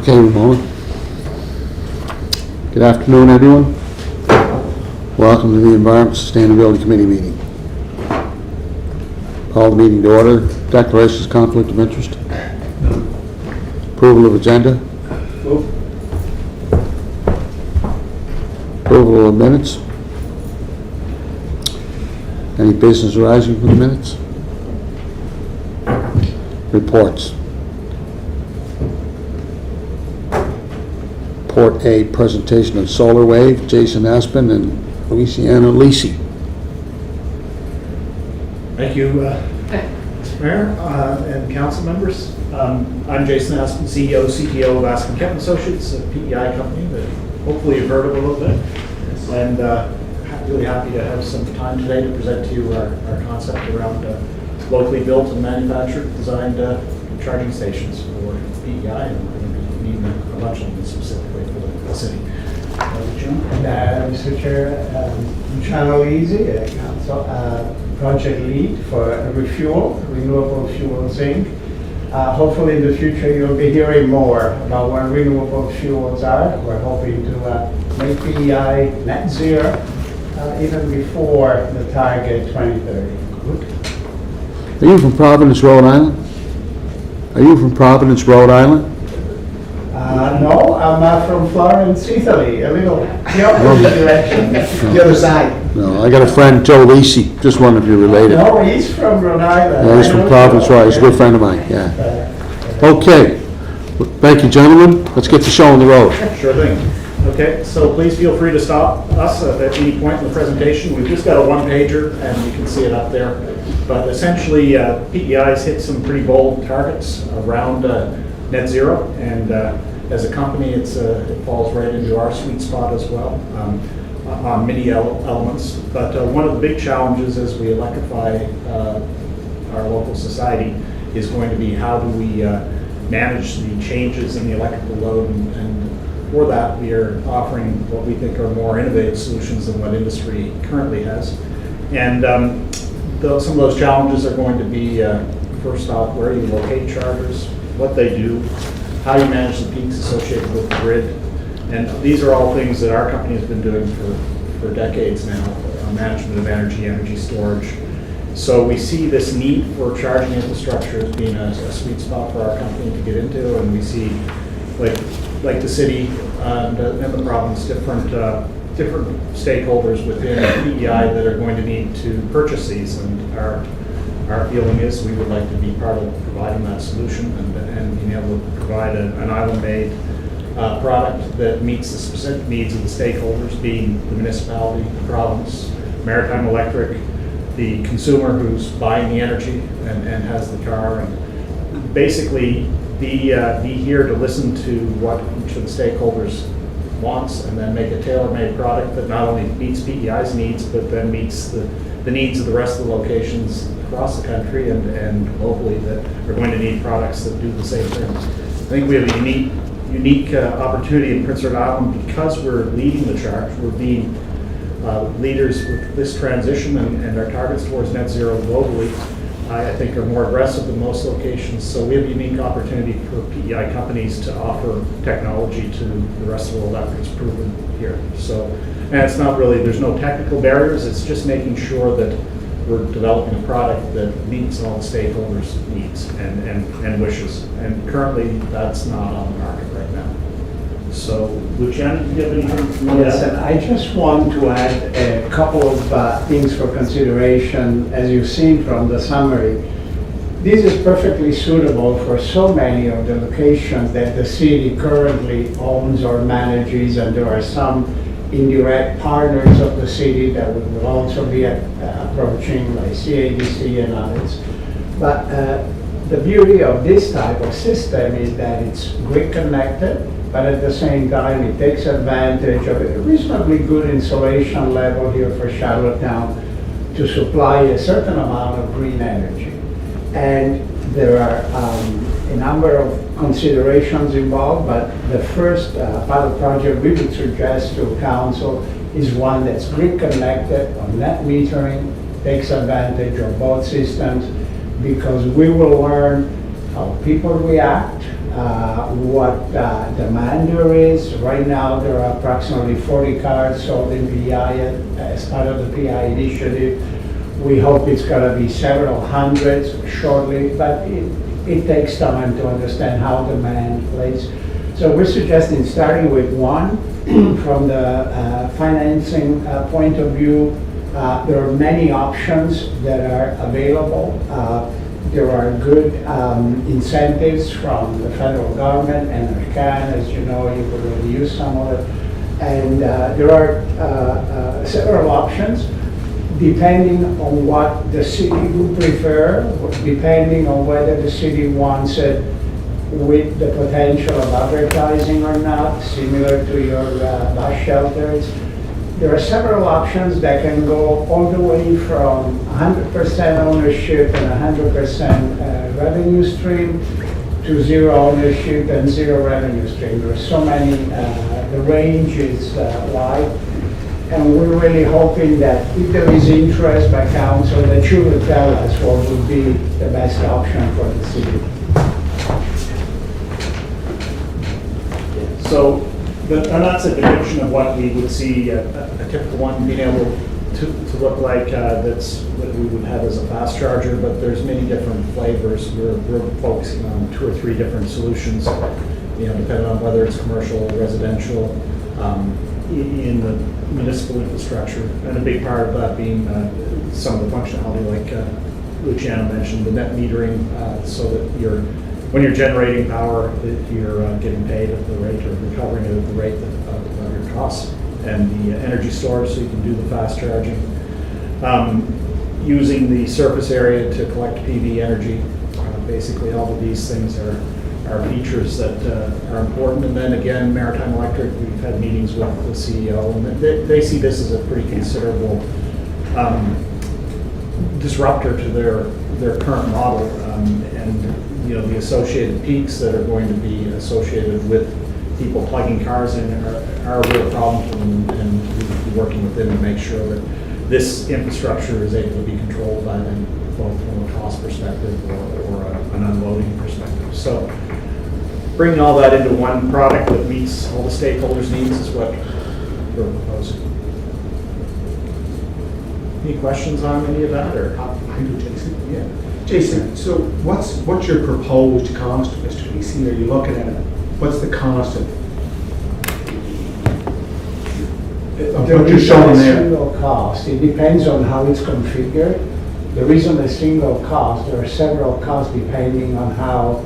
Okay, Ramona. Good afternoon, everyone. Welcome to the Environment Sustainability Committee meeting. Call the meeting to order. Declarations, conflict of interest. Approval of agenda. Approval of minutes. Any business arising from the minutes? Reports. Report A, presentation of Solar Wave, Jason Aspen and Louisiana Lisi. Thank you, Mr. Mayor and council members. I'm Jason Aspen, CEO, CTO of Aspen Kemp Associates, a PEI company that hopefully you've heard of a little bit. And really happy to have some time today to present to you our concept around locally built and manufactured, designed charging stations for PEI, and we're going to be needing a bunch of them specifically for the city. Mr. Chair, Luciano Lisi, project lead for Refuel, Renewable Fuels Inc. Hopefully in the future you'll be hearing more about what renewable fuels are. We're hoping to make PEI net zero even before the target 2030. Are you from Providence, Rhode Island? No, I'm from Florence, Italy, a little the opposite direction. The other side. No, I got a friend, Joe Lisi. Just wondering if you're related. No, he's from Rhode Island. Yeah, he's from Providence, right? He's a good friend of mine, yeah. Okay. Thank you, gentlemen. Let's get the show on the road. Sure thing. Okay, so please feel free to stop us at any point in the presentation. We've just got a one-pager, and you can see it up there. But essentially, PEI has hit some pretty bold targets around net zero, and as a company, it falls right into our sweet spot as well on many elements. But one of the big challenges as we electrify our local society is going to be how do we manage the changes in the electrical load, and for that we are offering what we think are more innovative solutions than what industry currently has. And some of those challenges are going to be, first off, where you locate chargers, what they do, how you manage the peaks associated with the grid. And these are all things that our company has been doing for decades now, management of energy storage. So we see this need for charging infrastructure as being a sweet spot for our company to get into, and we see, like the city and the province, different stakeholders within PEI that are going to need to purchase these. And our feeling is we would like to be part of providing that solution and being able to provide an island-made product that meets the specific needs of the stakeholders, being the municipality, the province, Maritime Electric, the consumer who's buying the energy and has the car, and basically be here to listen to what each of the stakeholders wants, and then make a tailor-made product that not only meets PEI's needs, but then meets the needs of the rest of the locations across the country and locally that are going to need products that do the same things. I think we have a unique opportunity in Prince Edward Island because we're leading the charge. We're being leaders with this transition, and our targets towards net zero globally, I think, are more aggressive than most locations. So we have a unique opportunity for PEI companies to offer technology to the rest of the world after it's proven here. So, and it's not really, there's no technical barriers. It's just making sure that we're developing a product that meets all the stakeholders' needs and wishes. And currently, that's not on the market right now. So, Luciano, do you have anything? Yes, and I just want to add a couple of things for consideration. As you've seen from the summary, this is perfectly suitable for so many of the locations that the city currently owns or manages, and there are some indirect partners of the city that we will also be approaching, like CADC and others. But the beauty of this type of system is that it's grid connected, but at the same time it takes advantage of a reasonably good insulation level here for Charlottetown to supply a certain amount of green energy. And there are a number of considerations involved, but the first pilot project we would suggest to council is one that's grid connected on net metering, takes advantage of both systems, because we will learn how people react what demand there is. Right now, there are approximately 40 cars sold in PI as part of the PI initiative. We hope it's gonna be several hundreds shortly, but it takes time to understand how demand plays. So we're suggesting starting with one. From the financing point of view, there are many options that are available. There are good incentives from the federal government and NRCan, as you know, you've already used some of it. And there are several options depending on what the city would prefer, depending on whether the city wants it with the potential of advertising or not, similar to your bus shelters. There are several options that can go all the way from 100% ownership and 100% revenue stream to zero ownership and zero revenue stream. There are so many, the range is wide. And we're really hoping that if there is interest by council, that you will tell us what would be the best option for the city. So, and that's a depiction of what we would see a typical one being able to look like that we would have as a fast charger, but there's many different flavors. We're focusing on 2 or 3 different solutions, depending on whether it's commercial, residential, in the municipal infrastructure, and a big part of that being some of the functionality like Luciano mentioned, the net metering, so that when you're generating power, you're getting paid at the rate or recovering it at the rate of your costs, and the energy storage so you can do the fast charging. Using the surface area to collect PV energy, basically all of these things are features that are important. And then again, Maritime Electric, we've had meetings with the CEO, and they see this as a pretty considerable disruptor to their current model, and the associated peaks that are going to be associated with people plugging cars in are a real problem for them, and we'll be working with them to make sure that this infrastructure is able to be controlled by them, both from a cost perspective or an unloading perspective. So bringing all that into one product that meets all the stakeholders' needs is what we're proposing. Any questions on any of that, or? I do, Jason. Yeah. Jason, so what's your proposed cost, Mr. DC? Are you looking at it? What's the cost of what you're showing there? Single cost. It depends on how it's configured. The reason the single cost, there are several costs depending on how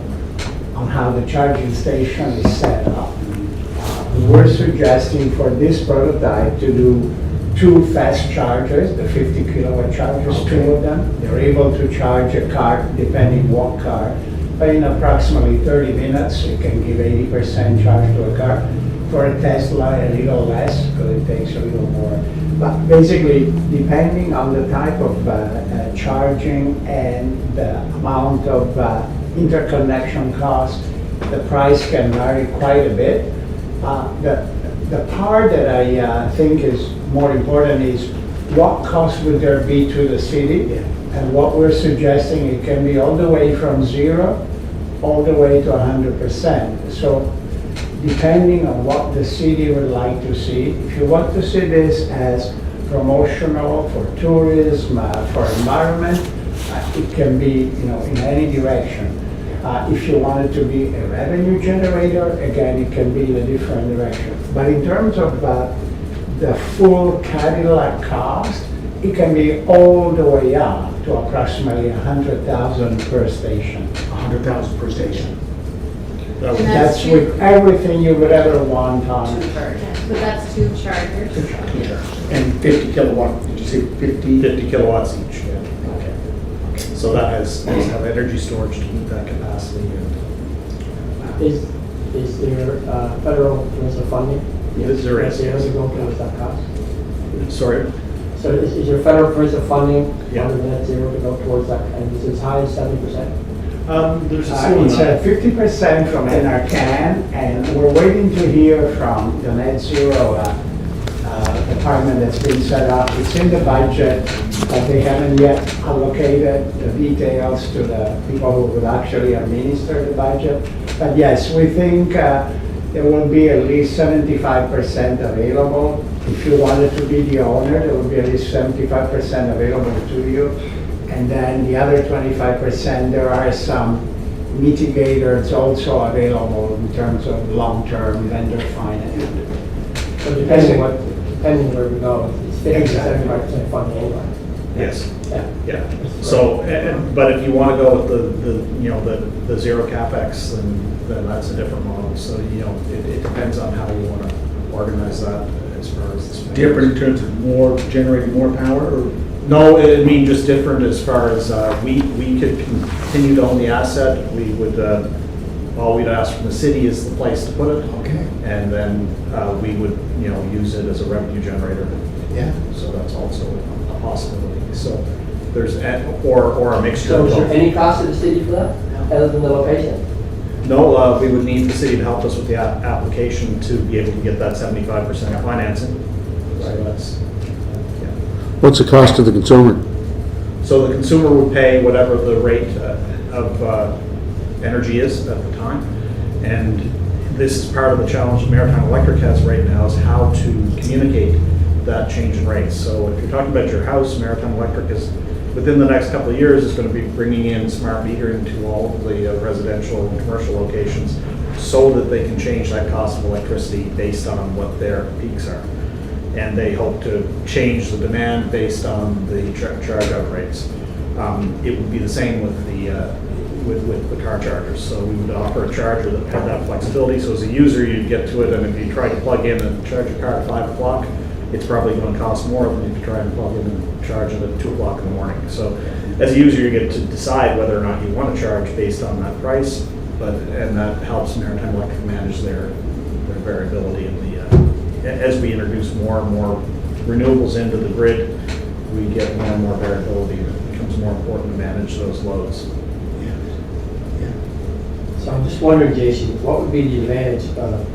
the charging station is set up. We're suggesting for this prototype to do 2 fast chargers, the 50 kilowatt chargers, 2 of them. They're able to charge a car, depending what car, but in approximately 30 minutes, you can give 80% charge to a car. For a Tesla, a little less, because it takes a little more. But basically, depending on the type of charging and the amount of interconnection cost, the price can vary quite a bit. The part that I think is more important is what cost would there be to the city? And what we're suggesting, it can be all the way from 0 all the way to 100%. So depending on what the city would like to see, if you want to see this as promotional for tourism, for environment, it can be in any direction. If you want it to be a revenue generator, again, it can be in a different direction. But in terms of the full Cadillac cost, it can be all the way up to approximately $100,000 per station. $100,000 per station. That's with everything you would ever want on it. But that's 2 chargers. And 50 kilowatt, did you say 50? 50 kilowatts each, yeah. Okay. So that has energy storage to keep that capacity. Is there federal reserve funding? Yes, there is. Years ago, what was that cost? Sorry? So is there federal reserve funding Yeah. under the net zero to go towards that? And is it as high as 70%? There's a ceiling It's on it. 50% from NRCan, and we're waiting to hear from the net zero department that's been set up. It's in the budget, but they haven't yet allocated the details to the people who would actually administer the budget. But yes, we think there will be at least 75% available. If you wanted to be the owner, there will be at least 75% available to you. And then the other 25%, there are some mitigators also available in terms of long-term vendor financing. So depending where we go, it's 50 to Exactly. 75% funding anyway. Yes. Yeah. Yeah, so, but if you want to go with the zero CapEx, then that's a different model. So, it depends on how you want to organize that as far as. the Different in terms of generating more power, or? No, I mean, just different as far as, we could continue to own the asset. We would, all we'd ask from the city is the place to put it. Okay. And then we would, use it as a revenue generator. Yeah. So that's also a possibility. So there's, or a mixture So of is there both. any cost to the city for that, other than the location? No, we would need the city to help us with the application to be able to get that 75% financing. So that's, yeah. What's the cost to the consumer? So the consumer would pay whatever the rate of energy is at the time. And this is part of the challenge Maritime Electric has right now, is how to communicate that change in rates. So if you're talking about your house, Maritime Electric is, within the next couple of years, is going to be bringing in smart metering to all of the residential and commercial locations so that they can change that cost of electricity based on what their peaks are. And they hope to change the demand based on the charge-out rates. It would be the same with the car chargers. So we would offer a charger that had that flexibility. So as a user, you'd get to it, and if you tried to plug in and charge your car at 5 o'clock, it's probably going to cost more than if you try and plug in and charge it at 2 o'clock in the morning. So as a user, you get to decide whether or not you want to charge based on that price, and that helps Maritime Electric manage their variability in as we introduce more and more renewables into the grid, we get more and more variability. It becomes more important to manage those loads. So I'm just wondering, Jason, what would be the advantage of,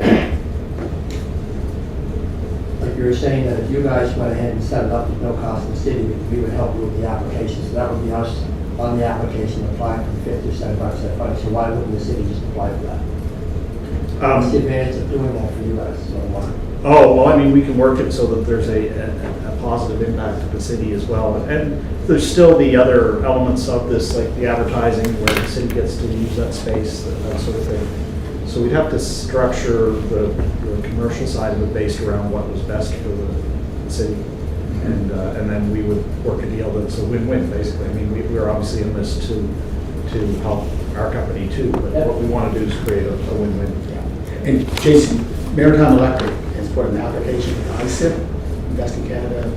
like you were saying, that if you guys went ahead and set it up at no cost to the city, we would help you with the application. So that would be us on the application applying for 50 or 75% funding. So why wouldn't the city just apply for that? What's the advantage of doing that for you guys? So why? Oh, well, I mean, we can work it so that there's a positive impact to the city as well. And there's still the other elements of this, like the advertising, where the city gets to use that space, that sort of thing. So we'd have to structure the commercial side of it based around what was best for the city. And then we would work a deal that's a win-win, basically. I mean, we're obviously in this to help our company too, but what we want to do is create a win-win. And Jason, Maritime Electric has put an application with ICIP, Invest in Canada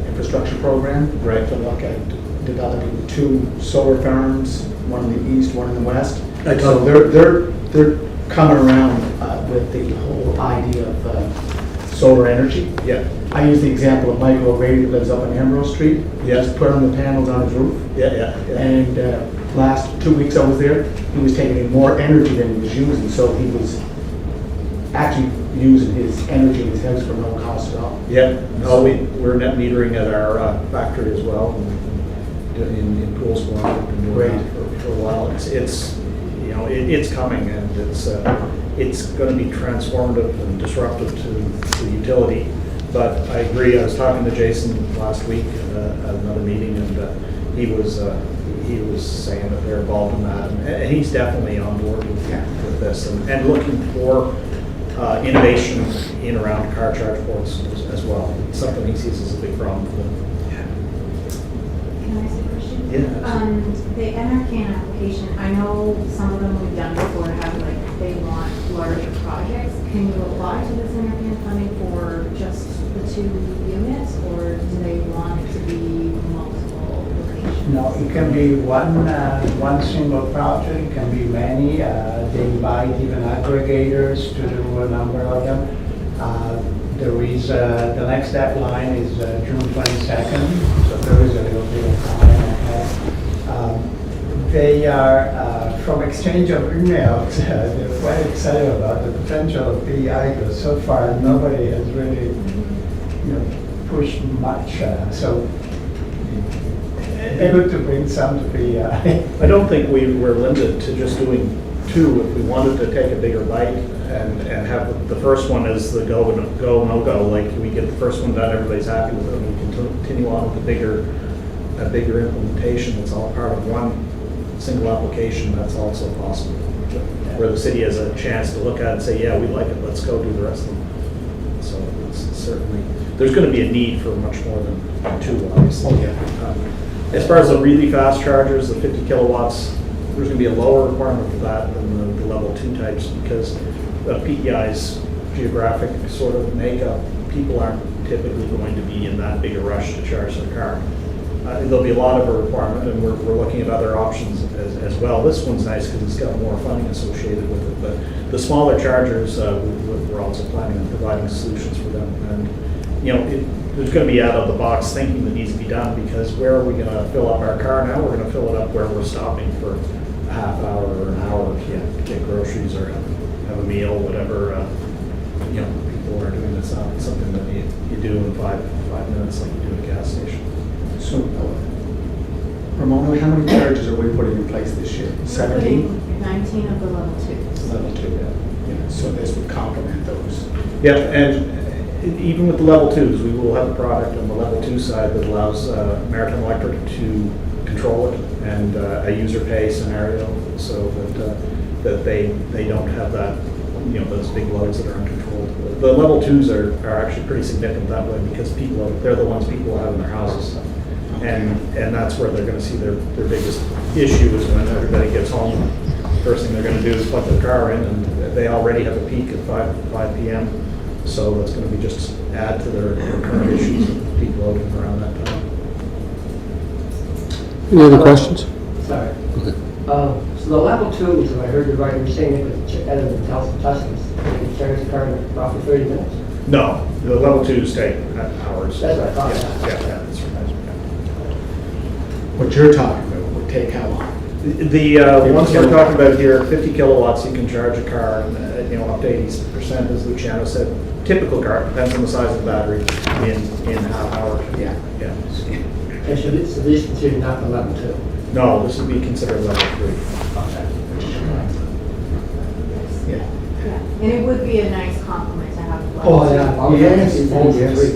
Infrastructure Program, Right. to look at developing 2 solar farms, one in the east, one in the west. I So totally- they're coming around with the whole idea of solar energy. Yeah, I use the example of Michael O'Grady, who lives up on Ambrose Street. Yeah. Just put on the panels on his roof. yeah. And last 2 weeks I was there, he was taking in more energy than he was using, so he was actually using his energy in his house for no cost at all. Yeah, no, we're net metering at our factory as well, in Poolsville. We've been doing Great. that for a while. It's coming, and it's going to be transformative and disruptive to the utility. But I agree, I was talking to Jason last week at another meeting, and he was saying that they're involved in that, and he's definitely on board with this, and looking for innovation in around car charge ports as well. It's something he sees as a big problem for them. Can I ask a question? Yeah. The NRCan application, I know some of them we've done before have like, they want larger projects. Can you apply to this NRCan funding for just the 2 units, or do they want it to be multiple locations? No, it can be one single project, it can be many. They invite even aggregators to do a number of them. There is, the next deadline is June 22nd, so there is a little bit of time ahead. They are, from exchange of emails, they're quite excited about the potential of PEI, because so far nobody has really, pushed much. So it's good to bring some to PEI. I don't think we're limited to just doing two, if we wanted to take a bigger bite and have, the first one is the go, no-go, like, we get the first one done, everybody's happy with it, and we can continue on with a bigger implementation that's all part of one single application, that's also possible. Where the city has a chance to look at it and say, yeah, we like it, let's go do the rest of them. So it's certainly, there's gonna be a need for much more than two, obviously. As far as the really fast chargers, the 50 kilowatts, there's gonna be a lower requirement for that than the level 2 types because of PEI's geographic sort of makeup. People aren't typically going to be in that big a rush to charge their car. There'll be a lot of a requirement, and we're looking at other options as well. This one's nice because it's got more funding associated with it, but the smaller chargers, we're also planning on providing solutions for them. And, you know, there's going to be out of the box thinking that needs to be done because where are we going to fill up our car now? We're going to fill it up where we're stopping for a half hour or an hour to get groceries or have a meal, whatever, you know, people are doing. It's not something that you do in five minutes like you do at a gas station. So, Ramona, how many charges are we putting in place this year? 17? 19 of the level 2s. Level 2, yeah. So this would complement those. Yeah, and even with the level 2s, we will have a product on the level 2 side that allows Maritime Electric to control it and a user pay scenario so that they don't have that, you know, those big loads that are uncontrolled. The level 2s are actually pretty significant that way because they're the ones people have in their houses. And that's where they're going to see their biggest issue is when everybody gets home. First thing they're going to do is plug their car in, and they already have a peak at 5 p.m. So it's going to be just add to their current issues of peak loading around that time. Any other questions? Sorry. So the level 2, if I heard you right, you're saying it was better than Tuscans. You can charge the car in roughly 30 minutes? No, the level 2s take hours. That's what I thought. Yeah, that's right. What you're talking about would take how long? The ones we're talking about here, 50 kilowatts, you can charge a car, you know, up to 80%, as Luciano said. Typical car, depends on the size of the battery, in half hour. Yeah. Yeah. And so this is considered not the level 2? No, this would be considered level 3. Yeah. Yeah, and it would be a nice compliment to have. Oh, yeah.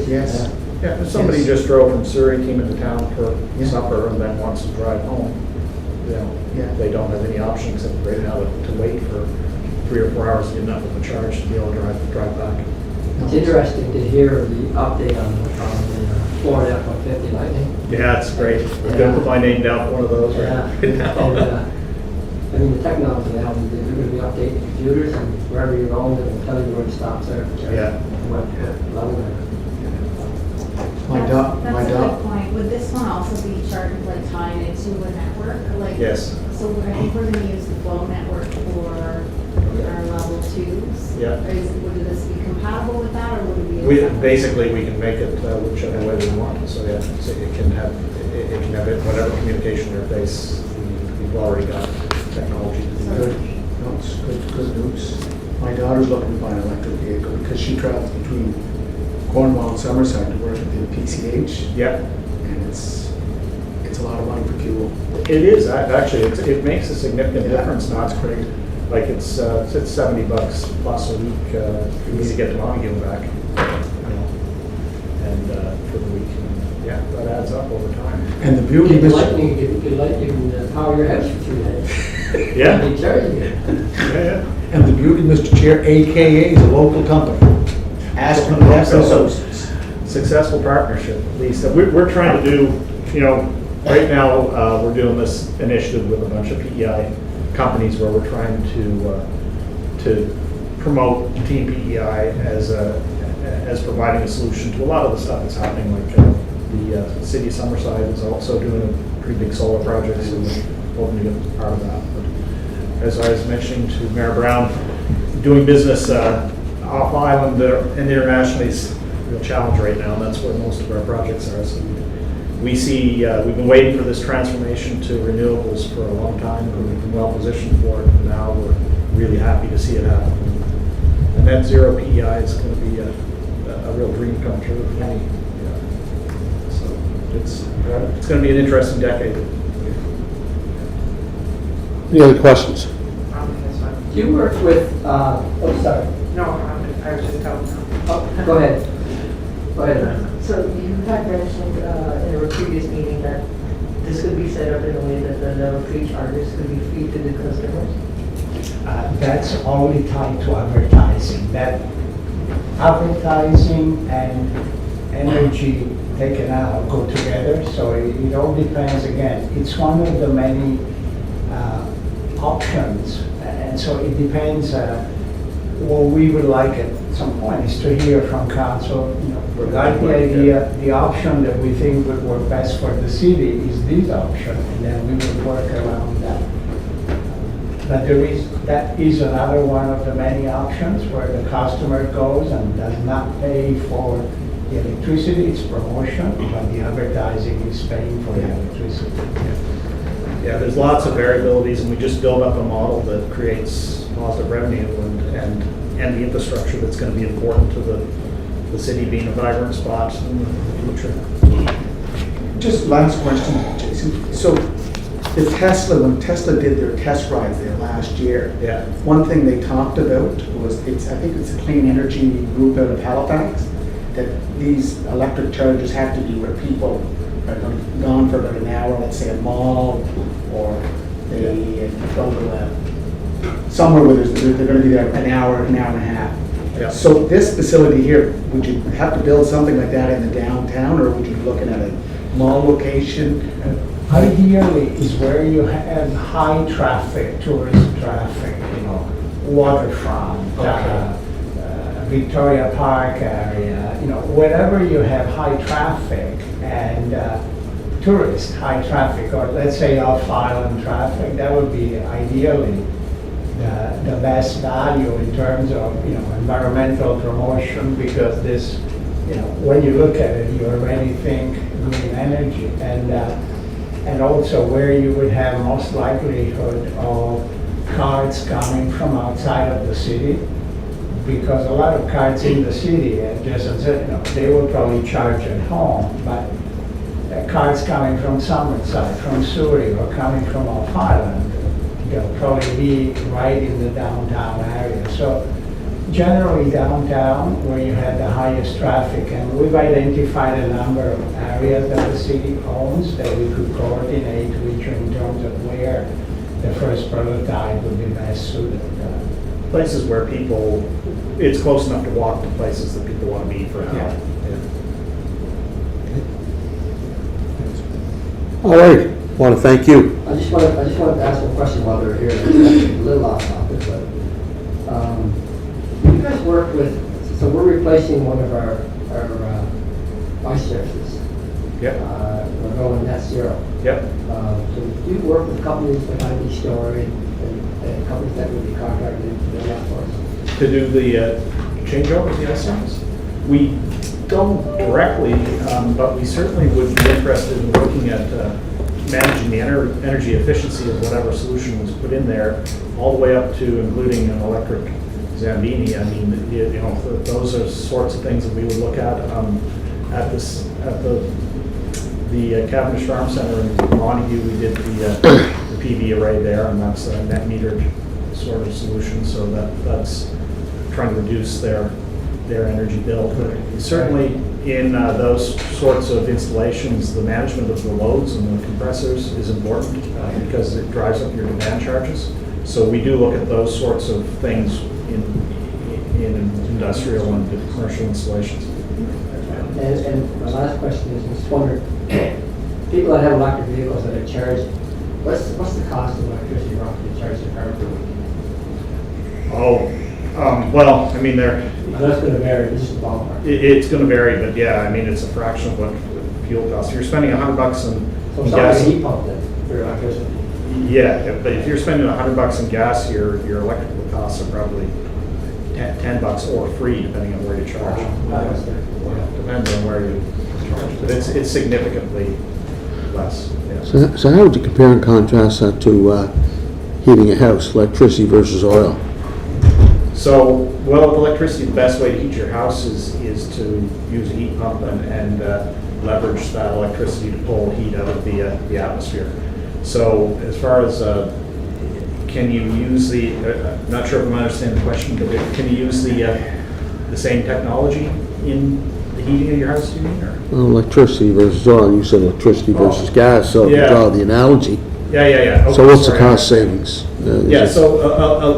Yes. Yeah, if somebody Yes. just drove from Surrey, came into town for Yeah. supper, and then wants to drive home, you know, Yeah. they don't have any option except right now to wait for 3 or 4 hours to get enough of a charge to be able to drive back. It's interesting to hear the update on the Ford F-150 Lightning. Yeah, it's great. I'm gonna put my name down for one of those Yeah. right And, now. I mean, the technology now, they're going to be updating computers and wherever you're going, they'll tell you where to stop, sir. Yeah. What level they're. My That's a dog. good point. Would this one also be charged, like tied into a network? Like, Yes. So I think we're gonna use the Flow network for our level 2s. Yeah. Would this be compatible with that, or would it be? a separate- Basically, we can make it whichever way we want, so yeah, so it can have whatever communication interface, we've already got technology to do that. No, it's good news. My daughter's looking to buy an electric vehicle because she travels between Cornwall and Summerside to work at the PCH, Yeah, and it's a lot of money for fuel. it is, actually, it makes a significant Yeah. difference, not great. Like it's $70 plus a week, for me to get to Montague and back, you know, and for the week, yeah, that adds up over time. And the beauty, You can Mr. lightning, you can power your house for 2 days. Yeah, Be charging you. yeah. And the beauty, Mr. Chair, AKA is a local company. Aspen Gas and Associates. Successful partnership, Lisa. We're trying to do, you know, right now, we're doing this initiative with a bunch of PEI companies where we're trying to promote Team PEI as providing a solution to a lot of the stuff that's happening, like the city of Summerside is also doing a pretty big solar project, so we're hoping to get part of that. But as I was mentioning to Mayor Brown, doing business off island and internationally is a real challenge right now, and that's where most of our projects are. So we see, we've been waiting for this transformation to renewables for a long time, and we've been well positioned for it, and now we're really happy to see it happen. And net zero PEI is going to be a real dream come true for many. Yeah. So it's going to be an interesting decade. Any other questions? Do you work with, oh, sorry. No, I was just telling them. Oh, go ahead. Go ahead. So you had mentioned in a previous meeting that this could be set up in a way that the level 3 charges could be free to the customers? That's only tied to advertising. That advertising and energy taken out go together, so it all depends. Again, it's one of the many options, and so it depends. What we would like at some point is to hear from council, regarding the idea, the option that we think would work best for the city is this option, and then we would work around that. But that is another one of the many options where the customer goes and does not pay for the electricity, it's promotion, but the advertising is paying for the electricity. Yeah, there's lots of variabilities, and we just build up a model that creates positive revenue and the infrastructure that's going to be important to the city being a vibrant spot in the future. Just last question, Jason. So the Tesla, when Tesla did their test rides there last year, Yeah. one thing they talked about was, I think it's a clean energy group out of Halifax, that these electric chargers have to be where people are gone for about an hour, let's say a mall, or they go to somewhere where they're going to be there an hour and a half. Yeah. So this facility here, would you have to build something like that in the downtown, or would you be looking at a mall location? Ideally is where you have high traffic, tourist traffic, waterfront, Victoria Park area, wherever you have high traffic and tourist high traffic, or let's say off-island traffic, that would be ideally the best value in terms of, environmental promotion, because this, when you look at it, you already think green energy, and also where you would have most likelihood of cards coming from outside of the city, because a lot of cards in the city, Jason said, they will probably charge at home, but cards coming from Summerside, from Surrey, or coming from off-island, they'll probably be right in the downtown area. So generally downtown, where you have the highest traffic, and we've identified a number of areas that the city owns that we could coordinate with you in terms of where the first prototype would be best suited. Places where it's close enough to walk to places that people want to be for an hour. Yeah. All right, want to thank you. I just wanted to ask a question while they're here. It's actually a little off topic, but you guys work with, so we're replacing one of our ice surfaces. Yep. We're going net zero. Yep. So do you work with companies like ID Story and companies that would be contracted to do that for us? To do the changeover of the ice surface? We don't directly, but we certainly would be interested in looking at managing the energy efficiency of whatever solution was put in there, all the way up to including an electric Zambini. I mean, those are sorts of things that we would look at the Cavendish Farm Center in Montague. We did the PV array there, and that's a net metered sort of solution, so that's trying to reduce their energy bill. But certainly in those sorts of installations, the management of the loads and the compressors is important because it drives up your demand charges. So we do look at those sorts of things in industrial and commercial installations. And my last question is, just wondering, people that have electric vehicles that are charged, what's the cost of electricity roughly to charge their car per week? Well, I mean, That's going to vary, this is the ballpark. it's going to vary, but yeah, I mean, it's a fraction of what fuel costs. If you're spending $100 on So it's not gas. a heat pump then, for electricity? Yeah, but if you're spending $100 on gas, your electrical costs are probably $10 or free, depending on where you charge. Depends on where you charge, but it's significantly less. Yeah. So how would you compare and contrast that to heating a house, electricity versus oil? So, well, with electricity, the best way to heat your house is to use a heat pump and leverage that electricity to pull heat out of the atmosphere. So as far as can you use the, not sure if I'm understanding the question, but can you use the same technology in the heating of your house, do you mean, or? Electricity versus oil, you said electricity versus gas, so if you Yeah. draw the analogy. Yeah. Okay, So what's the sorry. cost savings? Yeah, so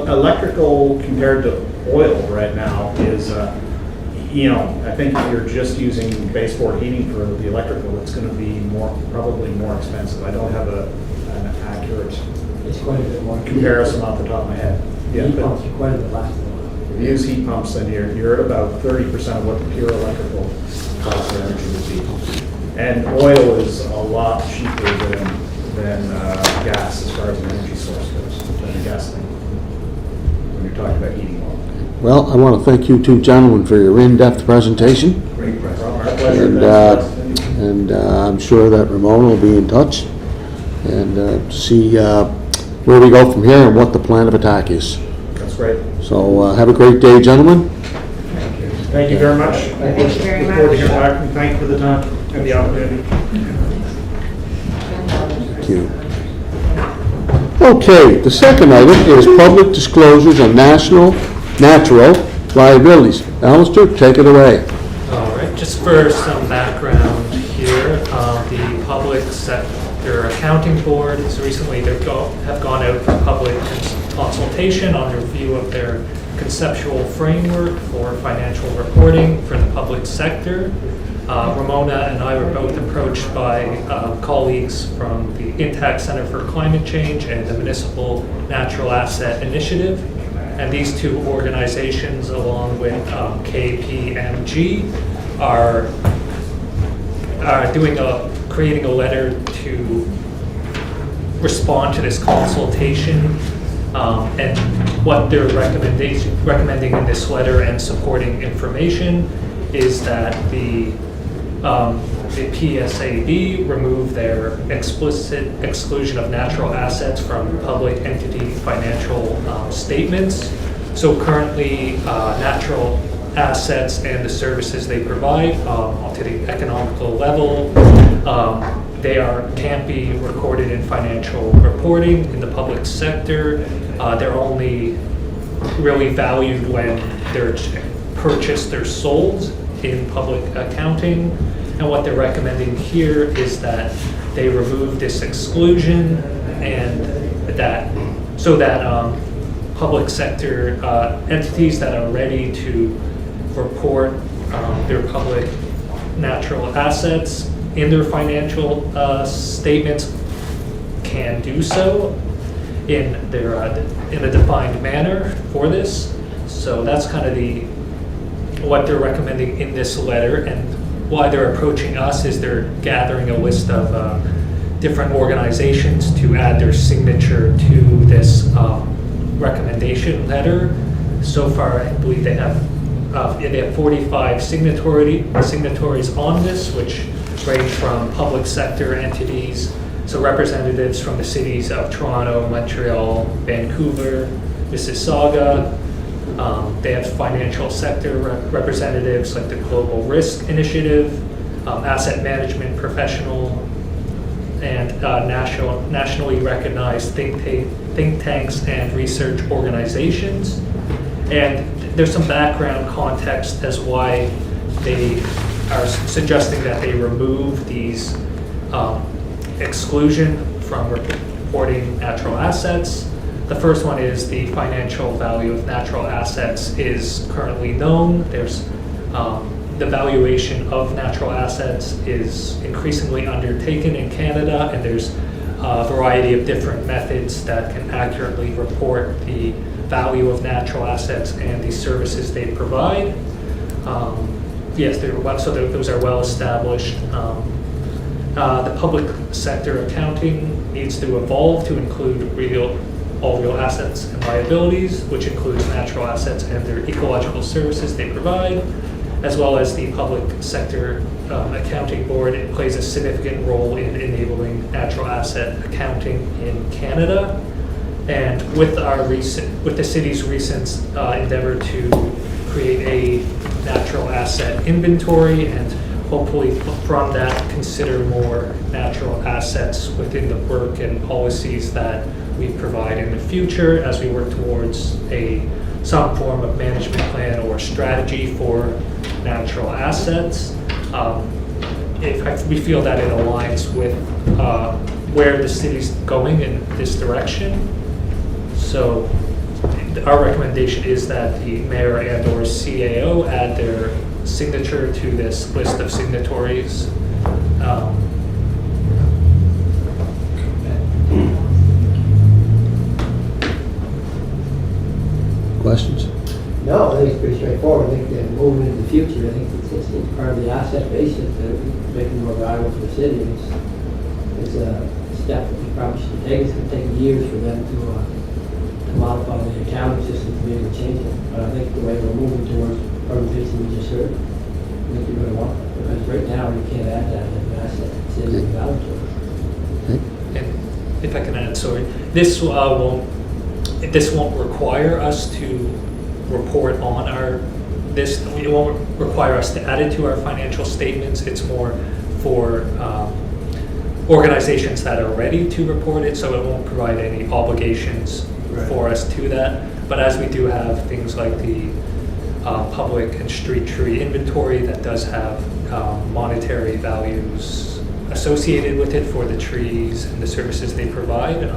electrical compared to oil right now is, I think if you're just using baseboard heating for the electrical, it's gonna be probably more expensive. I don't have an accurate It's quite a bit more. comparison off the top of my head. Yeah, Heat but pumps are quite a bit less than that. if you use heat pumps, then you're at about 30% of what the pure electrical cost of energy would be. And oil is a lot cheaper than gas as far as an energy source goes, than a gas thing, when you're talking about heating oil. Well, I want to thank you two gentlemen for your in-depth presentation, Great press. Our pleasure. and I'm sure that Ramona will be in touch and see where we go from here and what the plan of attack is. That's great. So have a great day, gentlemen. Thank you very much. Thank you very Look forward to much. hearing back, and thank you for the time and the opportunity. Thank you. Okay, the second item is public disclosures on natural liabilities. Alistair, take it away. All right, just for some background here, the public sector accounting board has recently, have gone out for public consultation on the review of their conceptual framework for financial reporting for the public sector. Ramona and I were both approached by colleagues from the Intact Center for Climate Change and the Municipal Natural Asset Initiative. And these two organizations, along with KPMG, are creating a letter to respond to this consultation. And what they're recommending in this letter and supporting information is that the PSAB remove their explicit exclusion of natural assets from public entity financial statements. So currently, natural assets and the services they provide to the economical level, can't be recorded in financial reporting in the public sector. They're only really valued when they're purchased or sold in public accounting. And what they're recommending here is that they remove this exclusion and that public sector entities that are ready to report their public natural assets in their financial statements can do so in a defined manner for this. So that's kind of what they're recommending in this letter, and why they're approaching us is they're gathering a list of different organizations to add their signature to this recommendation letter. So far, I believe they have 45 signatories on this, which range from public sector entities, so representatives from the cities of Toronto, Montreal, Vancouver, Mississauga. They have financial sector representatives like the Global Risk Initiative, asset management professional, and nationally recognized think tanks and research organizations. And there's some background context as why they are suggesting that they remove these exclusion from reporting natural assets. The first one is the financial value of natural assets is currently known. There's the valuation of natural assets is increasingly undertaken in Canada, and there's a variety of different methods that can accurately report the value of natural assets and the services they provide. Yes, those are well established. The public sector accounting needs to evolve to include all real assets and liabilities, which includes natural assets and their ecological services they provide, as well as the public sector accounting board. It plays a significant role in enabling natural asset accounting in Canada. And with the city's recent endeavor to create a natural asset inventory, and hopefully from that consider more natural assets within the work and policies that we provide in the future as we work towards some form of management plan or strategy for natural assets. If we feel that it aligns with where the city's going in this direction. So our recommendation is that the mayor and or CAO add their signature to this list of signatories. Questions? No, I think it's pretty straightforward. I think that moving into the future, I think it's part of the asset base that make it more valuable for the city. It's a step that we probably should take. It's going to take years for them to modify the accounting system to be able to change it. But I think the way we're moving towards urbanization we just heard, I think you're going to want it. Because right now you can't add that as an asset. It's in the value to it. And if I can add, sorry, this won't require us to report on it won't require us to add it to our financial statements. It's more for organizations that are ready to report it, so it won't provide any obligations for us to that. But as we do have things like the public and street tree inventory that does have monetary values associated with it for the trees and the services they provide,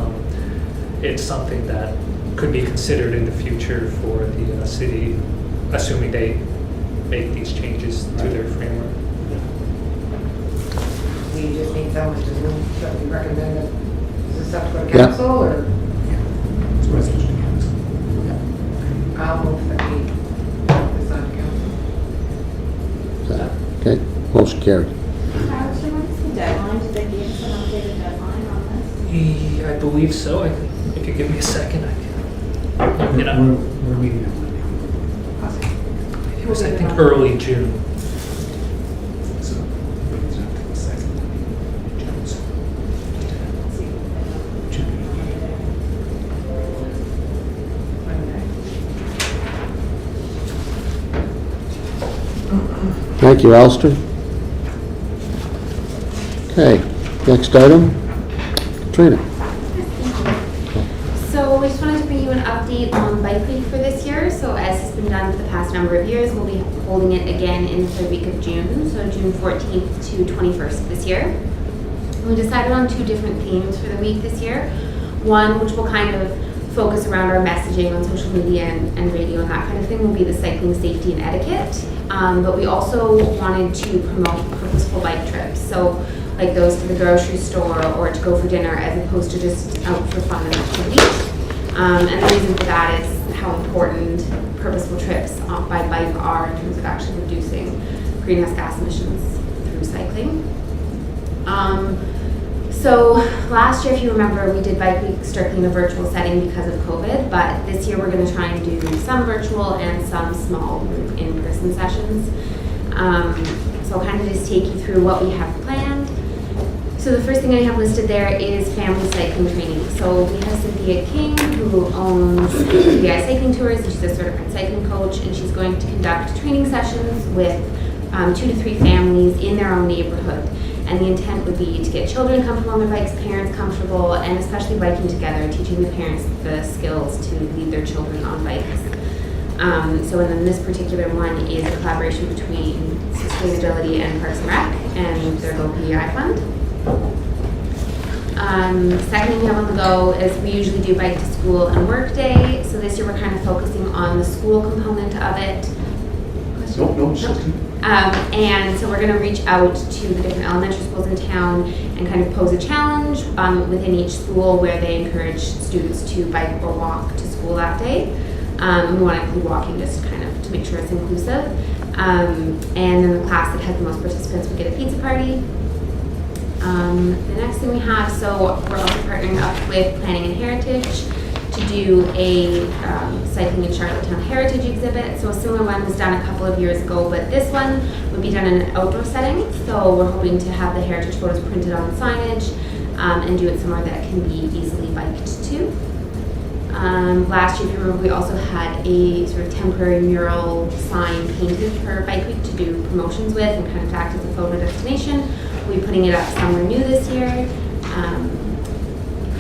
it's something that could be considered in the future for the city, assuming they make these changes to their framework. We just need someone to move, so we recommend that this is up to the Yeah. council, or It's a resolution to council. I'll move that we put this on council. Okay, motion carried. Alex, what is the deadline? Did they give us an updated deadline on this? I believe so. If you give me a second, I can look it up. We're meeting on Monday. It was, I think, early June. So, it's not the second. Thank you, Alistair. Okay, next item. Katrina. So we just wanted to bring you an update on Bike Week for this year. So as has been done for the past number of years, we'll be holding it again in the third week of June, so June 14th to 21st this year. We decided on 2 different themes for the week this year. One, which will kind of focus around our messaging on social media and radio and that kind of thing, will be the cycling safety and etiquette. But we also wanted to promote purposeful bike trips. So like those to the grocery store or to go for dinner, as opposed to just out for fun and activities. And the reason for that is how important purposeful trips by bike are in terms of actually reducing greenhouse gas emissions through cycling. So last year, if you remember, we did Bike Week strictly in a virtual setting because of COVID, but this year we're going to try and do some virtual and some small group in-person sessions. So I'll kind of just take you through what we have planned. So the first thing I have listed there is family cycling training. So we have Cynthia King, who owns PBI Cycling Tours, and she's a certified cycling coach, and she's going to conduct training sessions with 2 to 3 families in their own neighborhood. And the intent would be to get children comfortable on their bikes, parents comfortable, and especially biking together, teaching the parents the skills to lead their children on bikes. So and then this particular one is a collaboration between Sustainability and Parks and Rec and their Go PEI fund. Second thing we have on the go is we usually do bike to school and work day. So this year we're kind of focusing on the school component of it. Question? No. And so we're going to reach out to the different elementary schools in town and kind of pose a challenge within each school where they encourage students to bike or walk to school that day. We want to include walking just kind of to make sure it's inclusive. And then the class that has the most participants will get a pizza party. The next thing we have, so we're also partnering up with Planning and Heritage to do a Cycling in Charlottetown Heritage exhibit. So a similar one was done a couple of years ago, but this one would be done in an outdoor setting. So we're hoping to have the heritage photos printed on signage and do it somewhere that can be easily biked to. Last year, if you remember, we also had a sort of temporary mural sign painted for Bike Week to do promotions with and kind of act as a photo destination. We'll be putting it up somewhere new this year.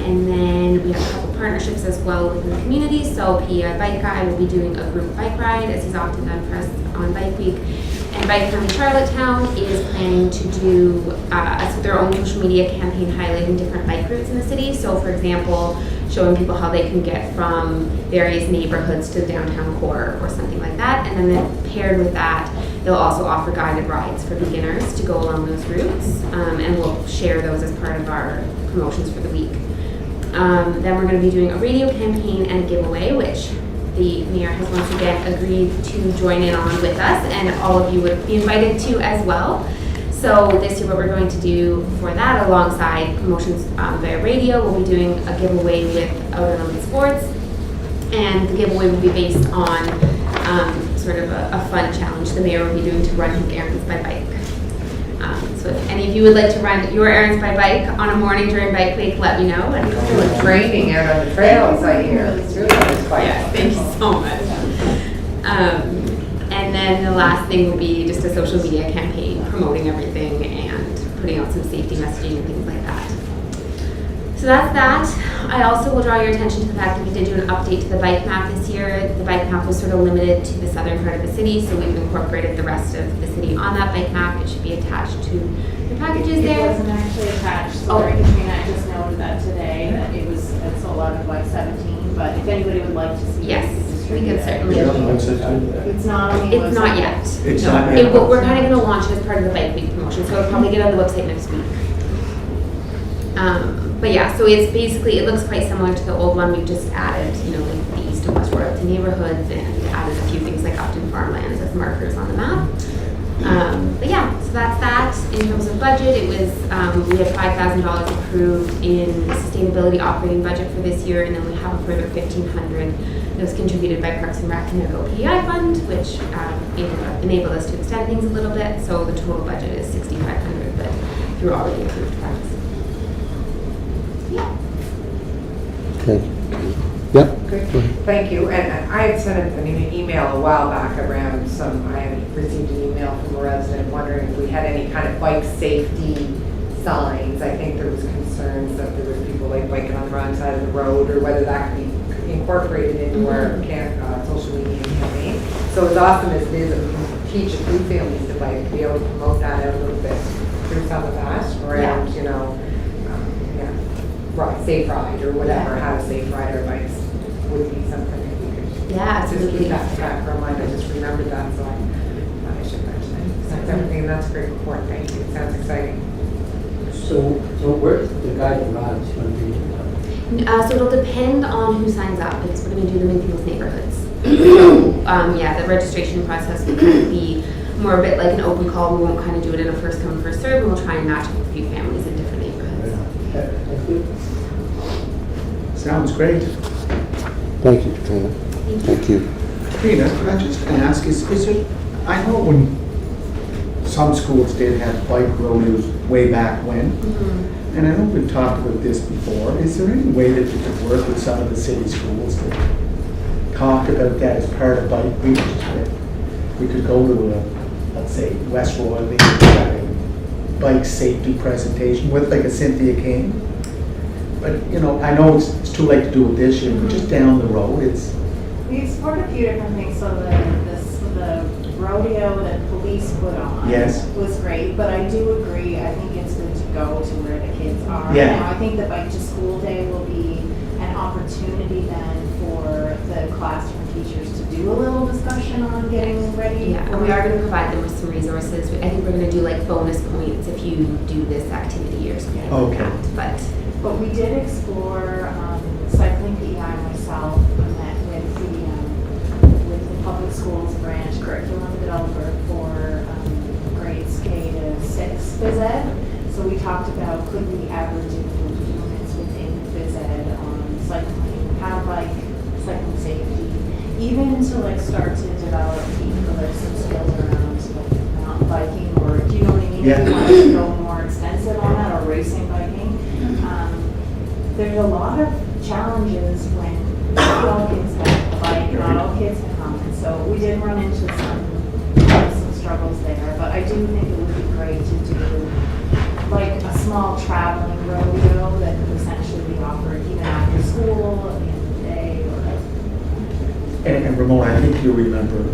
And then we have a couple partnerships as well within the community. So PEI Bike Guy will be doing a group bike ride, as he's often done for us on Bike Week. And Bike County Charlottetown is planning to do their own social media campaign highlighting different bike routes in the city. So for example, showing people how they can get from various neighborhoods to downtown core or something like that. And then paired with that, they'll also offer guided rides for beginners to go along those routes. And we'll share those as part of our promotions for the week. Then we're going to be doing a radio campaign and a giveaway, which the mayor has once again agreed to join in on with us, and all of you would be invited to as well. So this year what we're going to do for that, alongside promotions via radio, we'll be doing a giveaway with Outer Limits Sports, and the giveaway will be based on sort of a fun challenge the mayor will be doing to run his errands by bike. So if any of you would like to run your errands by bike on a morning during Bike Week, let me know. And Doing training out on the trails, I hear. It's really quite yeah, thank you so much. And then the last thing will be just a social media campaign promoting everything and putting out some safety messaging and things like that. So that's that. I also will draw your attention to the fact that we did do an update to the bike map this year. The bike map was sort of limited to the southern part of the city, so we've incorporated the rest of the city on that bike map. It should be attached to your packages It there. wasn't actually attached, sorry Katrina, I just noted that today, that it's sold out of like 17, but if anybody would like to see it. Yes, we can we distribute can it. certainly. It's not on the website. It's not yet. It's No. not yet. We're kind of going to launch it as part of the Bike Week promotion, so it'll probably get on the website next week. But yeah, so it's basically, it looks quite similar to the old one. We've just added, like the east and west royalty neighborhoods, and added a few things like Upton Farmlands as markers on the map. But yeah, so that's that. In terms of budget, it was, we had $5,000 approved in the sustainability operating budget for this year, and then we have a further $1,500 that was contributed by Parks and Rec and their OPEI fund, which enabled us to extend things a little bit. So the total budget is $6,500, but through already approved funds. Yeah. Okay. Yep. Great. Thank you. And I had sent an email a while back around I had received an email from a resident wondering if we had any kind of bike safety signs. I think there was concerns that there was people like biking on the wrong side of the road, or whether that could be incorporated into our social media campaign. So as awesome as it is, that we can teach new families to bike, to be able to promote that out a little bit through some of that, around, safe ride or whatever, how to safe ride our bikes would be something that we could Yeah, just absolutely. keep that back from mind. I just remembered that, so I thought I should mention it. That's everything, and that's a great report. Thank you. It sounds exciting. So where's the guided rides going to be? So it'll depend on who signs up, because we're going to do them in people's neighborhoods. So, the registration process will kind of be more a bit like an open call. We won't kind of do it in a first come, first serve, and we'll try and match up with a few families in different neighborhoods. Okay, thank you. Sounds great. Thank you, Katrina. Thank you. Katrina, could I just ask, is it, I know when some schools did have bike rodeos way back when, and I know we've talked about this before, is there any way that you could work with some of the city schools to talk about that as part of Bike Week? We could go to let's say, West Royal, a bike safety presentation with like a Cynthia King. But, I know it's too late to do it this year, but just down the road, We explored a few different things, so the rodeo that police put on Yes. was great, but I do agree, I think it's good to go to where the kids are. Yeah. Now, I think the Bike to School Day will be an opportunity then for the classroom teachers to do a little discussion on getting ready. Yeah, and we are going to provide them with some resources. I think we're going to do like bonus points if you do this activity or something like Okay. that. But we did explore cycling PEI myself. I met with the public schools branch curriculum developer for grades K to 6 phys ed. So we talked about could we ever do units within phys ed on cycling, how to bike, cycling safety, even to like start to develop some skills around like mountain biking, or do you know what I mean? Yeah. If you want to go more extensive on that, or racing biking. There's a lot of challenges when not all kids have a bike, not all kids can come. And so we did run into some struggles there, but I do think it would be great to do like a small traveling rodeo that could essentially be offered even after school, at the end of the day, or? And Ramona, I think you remember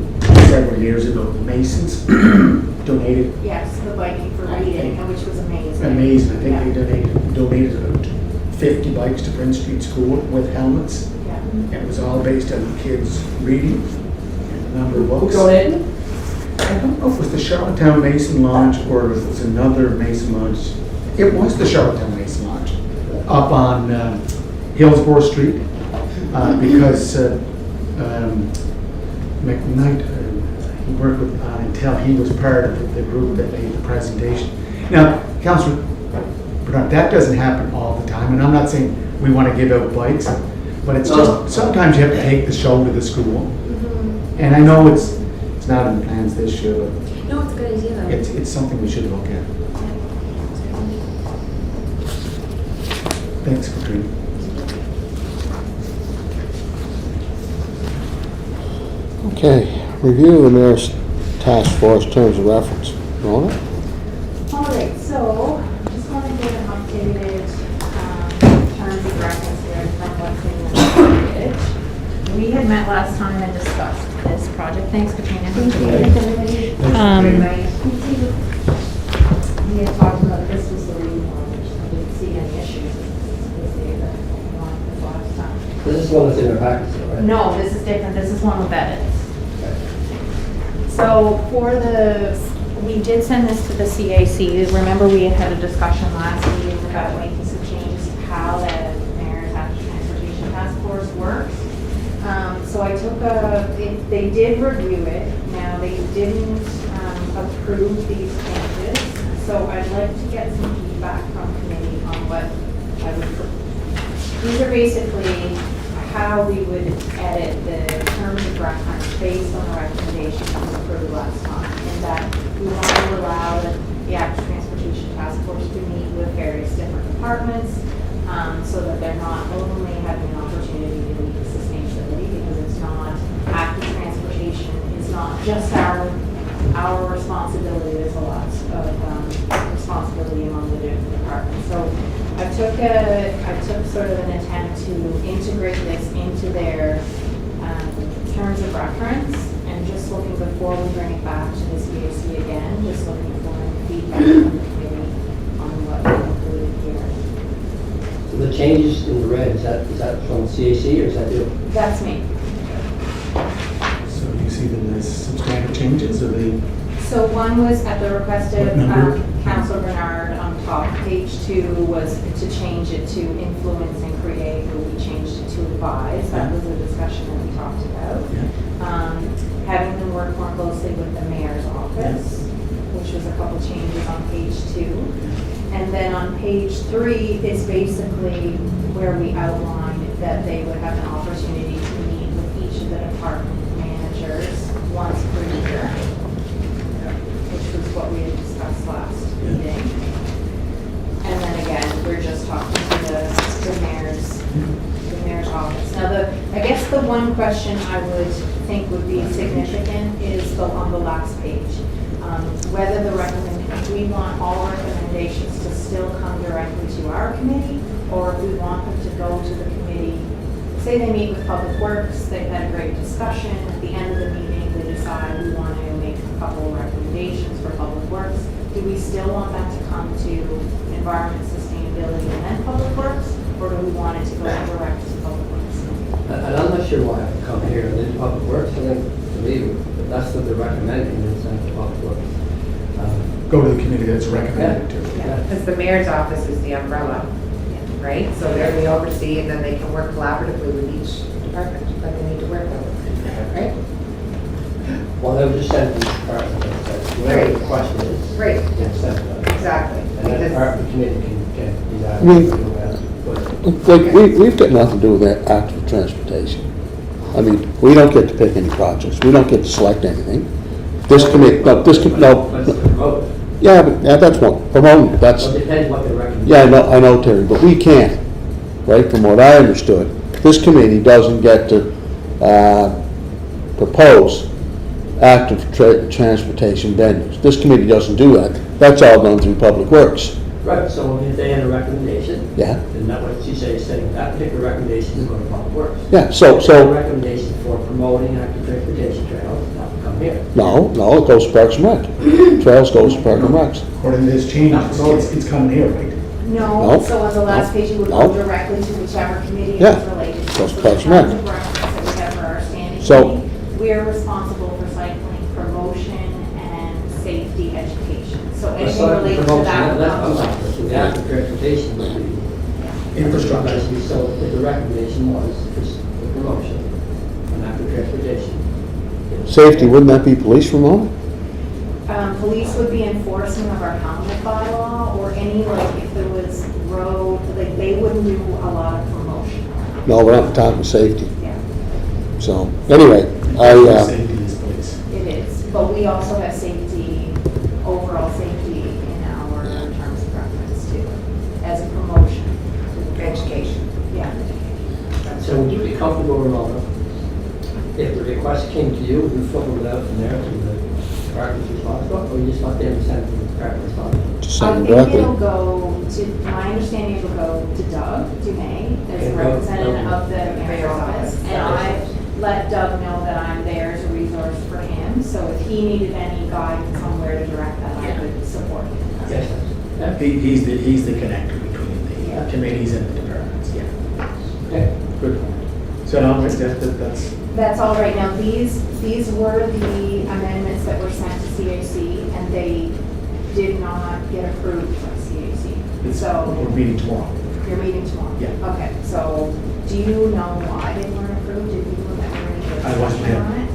several years ago, the Masons donated, Yes, the biking for reading, which was amazing. amazing, I Yeah. think they donated about 50 bikes to Prince Street School with helmets. Yeah. And it was all based on the kids reading and the number of Who books. donated? I don't know if it was the Charlottetown Mason Lodge or if it was another Mason Lodge. It was the Charlottetown Mason Lodge up on Hillsborough Street because McKnight, he worked with Intel, he was part of the group that made the presentation. Now, Councillor Bernard, that doesn't happen all the time, and I'm not saying we want to give out bikes, but it's just, sometimes you have to take the show to the school. And I know it's not in the plans this year, but No, it's a good idea though. it's something we should look at. Thanks, Katrina. Okay, review the mayor's task force terms of reference. Rona? All right, so just want to give an updated terms of reference here from what's in the package. We had met last time and discussed this project. Thanks, Katrina. Very nice. We had talked about this was the relaunch. I didn't see any issues with the one last time. This is one that's in our package, though, right? No, this is different. This is one with edits. So for we did send this to the CAC. Remember we had a discussion last meeting about making some changes to how the Mayor's Active Transportation Task Force works. So I took they did review it. Now they didn't approve these changes. So I'd like to get some feedback from committee on what I would. These are basically how we would edit the terms of reference based on the recommendations approved last time. And that we want to allow the Active Transportation Task Force to meet with various different departments so that they're not only having an opportunity to meet with sustainability, because it's not, active transportation is not just our responsibility. There's a lot of responsibility among the different departments. So I took sort of an attempt to integrate this into their terms of reference, and just looking before we bring it back to the CAC again, just looking for feedback from the committee on what we included here. So the changes in the red, is that from CAC or is that you? That's me. So do you see them as substantive changes, or they? So one was at the request of What number? Councilor Bernard on top. Page 2 was to change it to influence and create, but we changed it to advise. That was a discussion that we talked about. Having them work more closely with the mayor's office, which was a couple changes on page 2. And then on page 3 is basically where we outlined that they would have an opportunity to meet with each of the department managers once per year, which was what we had discussed last meeting. And then again, we're just talking to the mayor's office. Now, I guess the one question I would think would be significant is on the last page. Whether we want all recommendations to still come directly to our committee, or if we want them to go to the committee. Say they meet with Public Works, they've had a great discussion, at the end of the meeting, they decide we want to make a couple of recommendations for Public Works. Do we still want that to come to Environment, Sustainability, and then Public Works, or do we want it to go direct to Public Works? And I'm not sure why I have to come here and then Public Works, I think, to me, that's what they're recommending, is that the Public Works. Go to the committee that's recommended to. Because the mayor's office is the umbrella, right? So they're the oversee, and then they can work collaboratively with each department that they need to work with, right? Well, they would just send it to the department, whatever the question is. Right. It's sent to them. Exactly. And then the department committee can do that. I mean, Like, we've got nothing to do with that active transportation. I mean, we don't get to pick any projects, we don't get to select anything. This committee, no, But it's the vote. yeah, but, yeah, that's one, promoting, that's, Well, it depends what they're recommending. yeah, I know, Terry, but we can't, right, from what I understood, this committee doesn't get to, propose active transportation venues. This committee doesn't do that, that's all done through Public Works. Right, so if they had a recommendation, Yeah, then that what you say is saying that particular recommendation is going to Public Works. yeah, so, If they have a so, recommendation for promoting active transportation trails, that will come here. no, it goes to Parks and Rec. Trails goes to Parks and Recs. According to this change, it's coming here, right? No, No. so on the last page, it would No. go directly to whichever committee Yeah. it's related to. Goes So to Parks the and Rec. terms of reference that we have for our standing So- committee, we are responsible for cycling promotion and safety education. So anything Aside from related to promotion, that. that's, I'm comes- not, the active transportation would be. Infrastructure. So if the recommendation was just the promotion and active transportation. Safety, wouldn't that be police from home? Police would be enforcement of our helmet bylaw, or any, like, if there was road, like, they wouldn't do a lot of promotion. No, we're not talking safety. Yeah, So, anyway, Safety is police. it is. But we also have safety, overall safety in our terms of reference too, as a promotion. Education. Yeah. So would you be comfortable, Ramona, if the request came to you, you filter it out from there to the department's responsible, or you just want them to send it to the department responsible? just I send think them it'll directly. go to, my understanding it'll go to Doug Dumay as Okay, a Doug, representative Doug. of the mayor's office. And I let Doug know that I'm there as a resource for him, so if he needed any guidance on where to direct that, I could support him. Yes, yeah, He's the connector between the committees and the departments, yeah. okay. Good point. So now, that's, That's all right now. These were the amendments that were sent to CAC, and they did not get approved by CAC. we're So, meeting tomorrow. you're meeting tomorrow? Yeah. Okay, so do you know why they weren't approved? Did you remember any I wasn't discussion there. on it?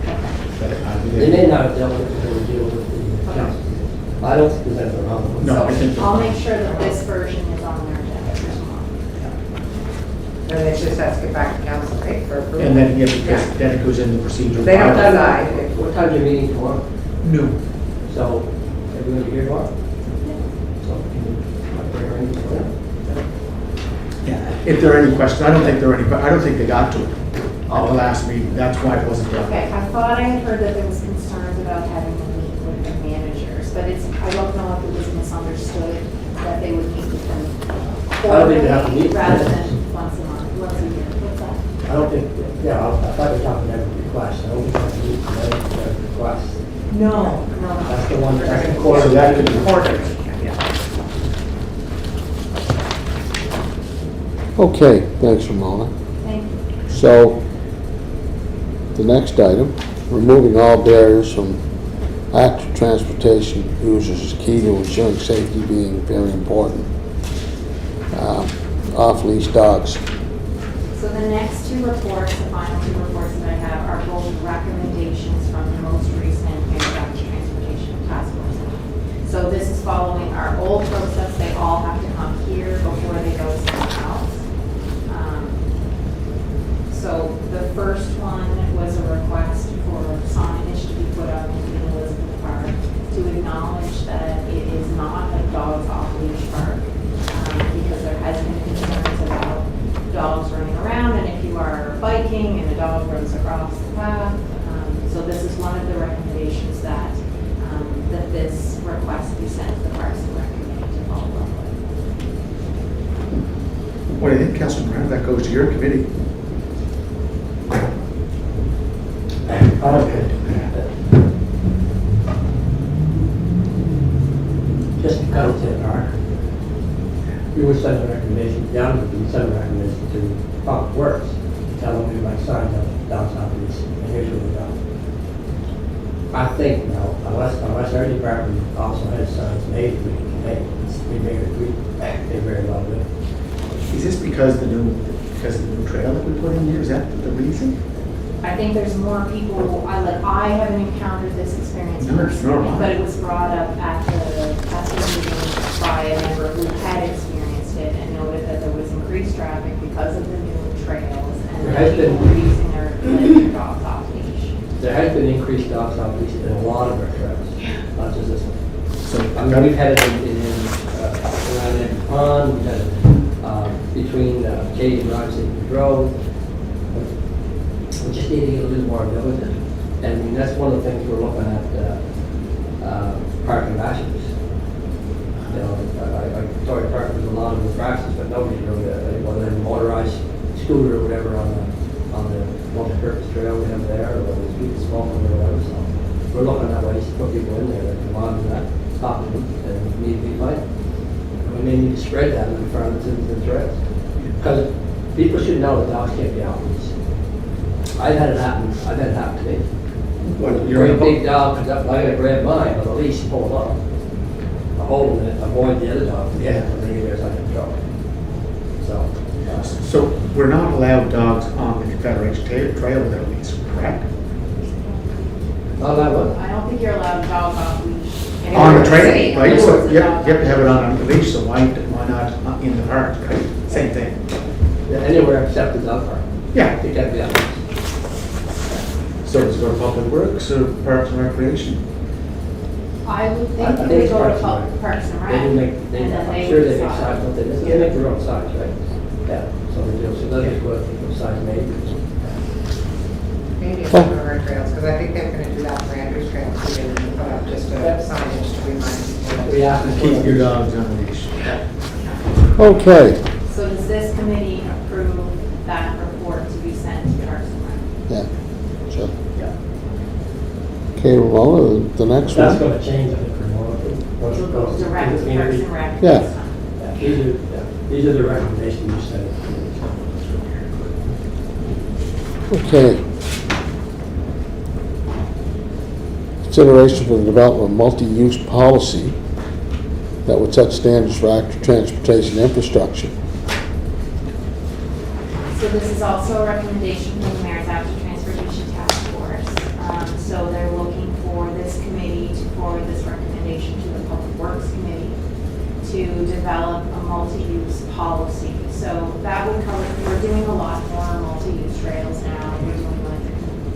Okay. They may not have dealt with it, they would deal with the council. I don't think there's anything wrong with it. No, I think. I'll make sure that this version is on their agenda for tomorrow. And it just has to get back to council, right, for approval? And then, yeah, because then it goes in the procedure. They don't decide. if- What time are you meeting tomorrow? No. So, everyone be here tomorrow? So, can you, like, bring her in for that? Yeah, if there are any questions, I don't think there are any, but I don't think they got to it at the last meeting. That's why it wasn't there. Okay, I thought I had heard that there was concerns about having to meet with the managers, but it's, I don't know if it was misunderstood that they would meet with them I don't think they have to quarterly meet. rather than once a month, once a year. What's that? I don't think, yeah, I thought we were talking about the request, I don't think that's the request. No. That's the one, that's the So quarter. that could be. Quarterly, yeah. Okay, thanks, Ramona. Thank you. So, the next item, removing all barriers from active transportation users is key to ensuring safety being very important. Off-leash dogs. So the next two reports, the final two reports that I have, are both recommendations from the most recent Active Transportation Task Force. So this is following our old process. They all have to come here before they go somewhere else. So the first one was a request for signage to be put up in Elizabeth Park to acknowledge that it is not a dogs off-leash park, because there has been concerns about dogs running around, and if you are biking and a dog runs across the path. So this is one of the recommendations that, that this request be sent to the Parks and Rec Committee to follow up with. What do you think, Councilor Brown? That goes to your committee. Just to come to the park. We would send a recommendation, down to the send a recommendation to Public Works, tell them we like signs up downtown police, and here's what we've done. I think, now, unless our department also has signs made, we may agree, they very well do. Is this because the new trail that we put in here, is that the reason? I think there's more people, I haven't encountered this experience No, personally, nor have I. but it was brought up at the meeting by a member who had experienced it and noted that there was increased traffic because of the new trails and There that has people been. were using their dogs off leash. There has been increased dogs off leash in a lot of our trails, not just this one. So, I mean, we've had it around Edmund Pond, we've had it between Katy and Rock City Road. We just need to get a little more militant. And I mean, that's one of the things we're looking at, park ambassadors. You know, I talked to scooter or whatever on the multi-purpose trail we have there, or whether it's people smoking or whatever, so. We're looking at ways to put people in there that come on and not stop them and need to be fighting. We may need to spread that in front of the trails. Because people should know that dogs can't be out loose. I've had it happen to me. What, You're a big dog comes up, I'm gonna grab mine, but at least pull it up. I'm holding it, avoid the other dog, Yeah. and then there's like a trouble. So, So we're not allowed dogs on the Confederation Trail without leash, correct? not that one. I don't think you're allowed dogs off leash. On the City. trail, right? So you have to have it on a leash, so why not in the park, right? Same thing. Yeah, anywhere except the dog park. Yeah. It can't be out loose. So does it go to Public Works or Parks and Recreation? I would I think think they it's go Parks to and Rec. Parks and Rec. They do make, and then I'm would sure they make decide. signs, don't they? They make their own signs, right? Yeah, so they do, so that's what the signs made. Maybe it's one of our trails, because I think they were gonna do that for Andrews Trail, so they put up just a signage to remind people. We have to Keep your dogs on a leash. Okay, So does this committee approve that report to be sent to Parks and Rec? yeah, sure. Yeah. Okay, Ramona, the next That's one. gonna change, I think, for more. once it goes to Direct the to Parks community. and Rec. Yeah. this time. These are the recommendations you said. Okay. Consideration for the development of multi-use policy that would set standards for active transportation infrastructure. So this is also a recommendation from the Mayor's Active Transportation Task Force. So they're looking for this committee to forward this recommendation to the Public Works Committee to develop a multi-use policy. So that would cover, we're doing a lot more multi-use trails now. We're doing like,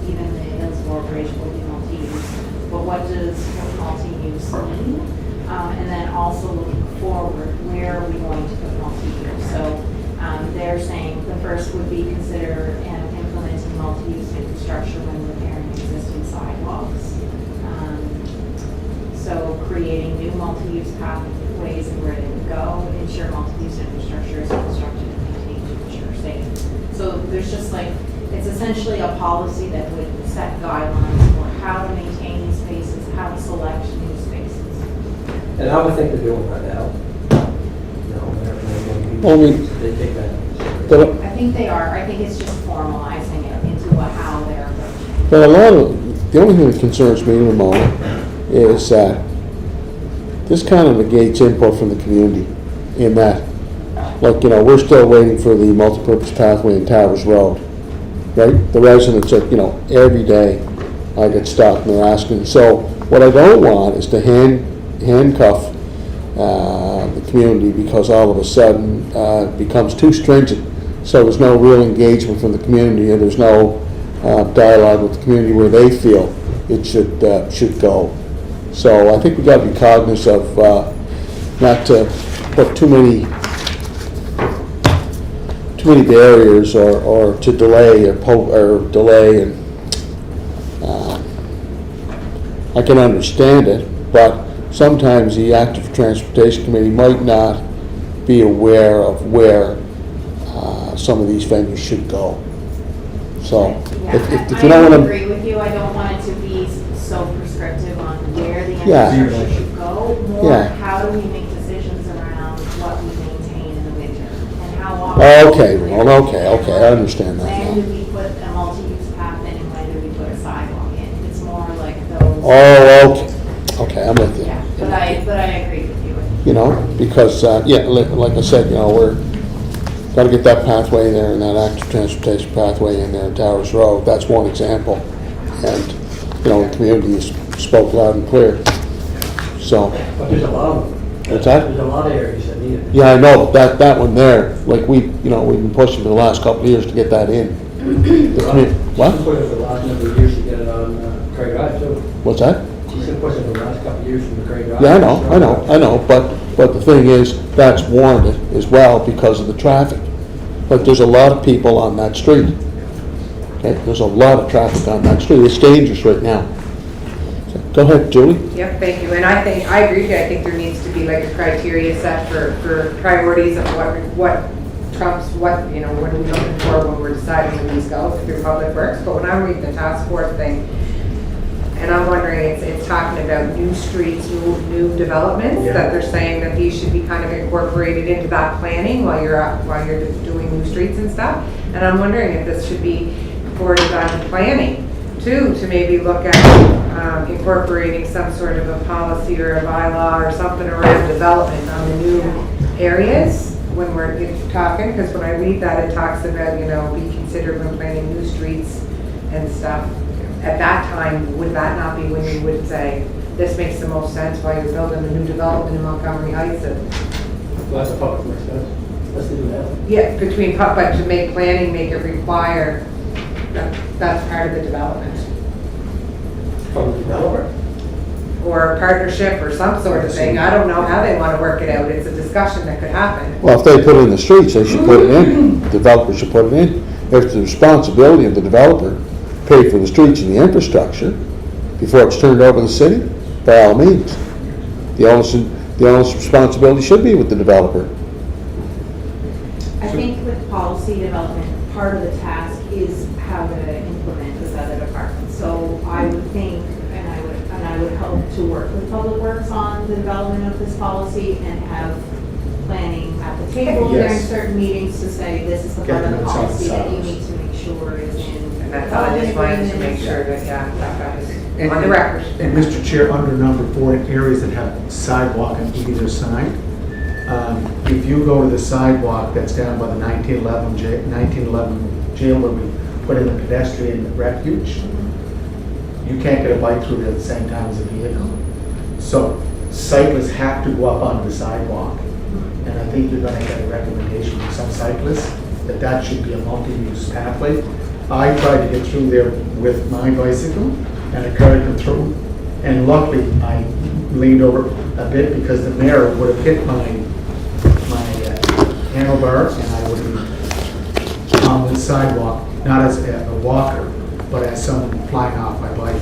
even the Hillsborough Bridge will be multi-use. But what does multi-use mean? And then also looking forward, where are we going to put multi-use? So they're saying the first would be consider implementing multi-use infrastructure when repairing existing sidewalks. So creating new multi-use pathways and where they would go, ensure multi-use infrastructure is constructed and maintained to ensure safe. So there's just like, it's essentially a policy that would set guidelines for how to maintain these spaces, how to select new spaces. And I would think they're doing that now. Well, I mean, They take that. But, I think they are, I think it's just formalizing it into how they're approaching. but a lot of, the only thing that concerns me, Ramona, is that this kind of negates input from the community in that, like, you know, we're still waiting for the multipurpose pathway in Towers Road, right? The residents are, you know, every day I get stopped and they're asking. So what I don't want is to handcuff the community because all of a sudden it becomes too stringent. So there's no real engagement from the community and there's no dialogue with the community where they feel it should go. So I think we got to be cognizant of not to put too many barriers or to delay or delay. And I can understand it, but sometimes the Active Transportation Committee might not be aware of where some of these venues should go. So if you don't I want to. agree with you, I don't want it to be so prescriptive on where the Yeah. infrastructure should go. More, Yeah. how do we make decisions around what we maintain in the winter? And how often? Okay, well, okay, I understand that When now. do we put a multi-use path in and when do we put a sidewalk in? It's more like those. Oh, okay, I'm with you. Yeah, but I agree with you. You know, because, like I said, you know, we're, gotta get that pathway there and that active transportation pathway in there in Towers Road. That's one example. And, you know, the community spoke loud and clear. So, But there's a lot of them. what's that? There's a lot of areas that need it. Yeah, I know, but that one there, like we've been pushing for the last couple of years to get that in. What? She's pushing for the last number of years to get it on Craig Drive too. What's that? She's been pushing for the last couple of years from the Craig Drive. Yeah, I know, but the thing is, that's warranted as well because of the traffic. But there's a lot of people on that street. Okay, there's a lot of traffic on that street. It's dangerous right now. So, go ahead, Julie. Yep, thank you, and I agree with you, I think there needs to be like a criteria set for priorities of what trumps what, what are we looking for when we're deciding when these go through Public Works. But when I'm reading the task force thing, and I'm wondering, it's talking about new streets, new developments, that they're saying that these should be kind of incorporated into that planning while you're doing new streets and stuff. And I'm wondering if this should be forwarded on to planning too, to maybe look at incorporating some sort of a policy or a bylaw or something around development on the new areas when we're talking. Because when I read that, it talks about, be considered when planning new streets and stuff. At that time, would that not be when you would say, this makes the most sense while you're building a new development in Montgomery Heights? Well, that's a public works, let's do that. Yeah, but to make planning, make it require, that's part of the development. From the developer. Or a partnership or some sort of thing. I don't know how they want to work it out. It's a discussion that could happen. Well, if they put in the streets, they should put it in. Developer should put it in. If it's the responsibility of the developer, pay for the streets and the infrastructure before it's turned over to the city, by all means. The onus responsibility should be with the developer. I think with policy development, part of the task is how to implement this other department. So I would think, and I would help to work with Public Works on the development of this policy and have planning at the table during Yes. certain meetings to say, this is the part of the Get them inside policy that you silos. need to make sure is in. And that's all I just wanted to make sure that, that was on the record. And Mr. Chair, under number 4, in areas that have sidewalk on either side, if you go to the sidewalk that's down by the 1911 jail where we put in the pedestrian refuge, you can't get a bike through there at the same time as a vehicle. So cyclists have to go up onto the sidewalk. And I think you're going to get a recommendation from some cyclists that that should be a multi-use pathway. I tried to get through there with my bicycle and a car come through. And luckily, I leaned over a bit because the mirror would have hit my handlebar and I would have been on the sidewalk, not as a walker, but as someone flying off my bike.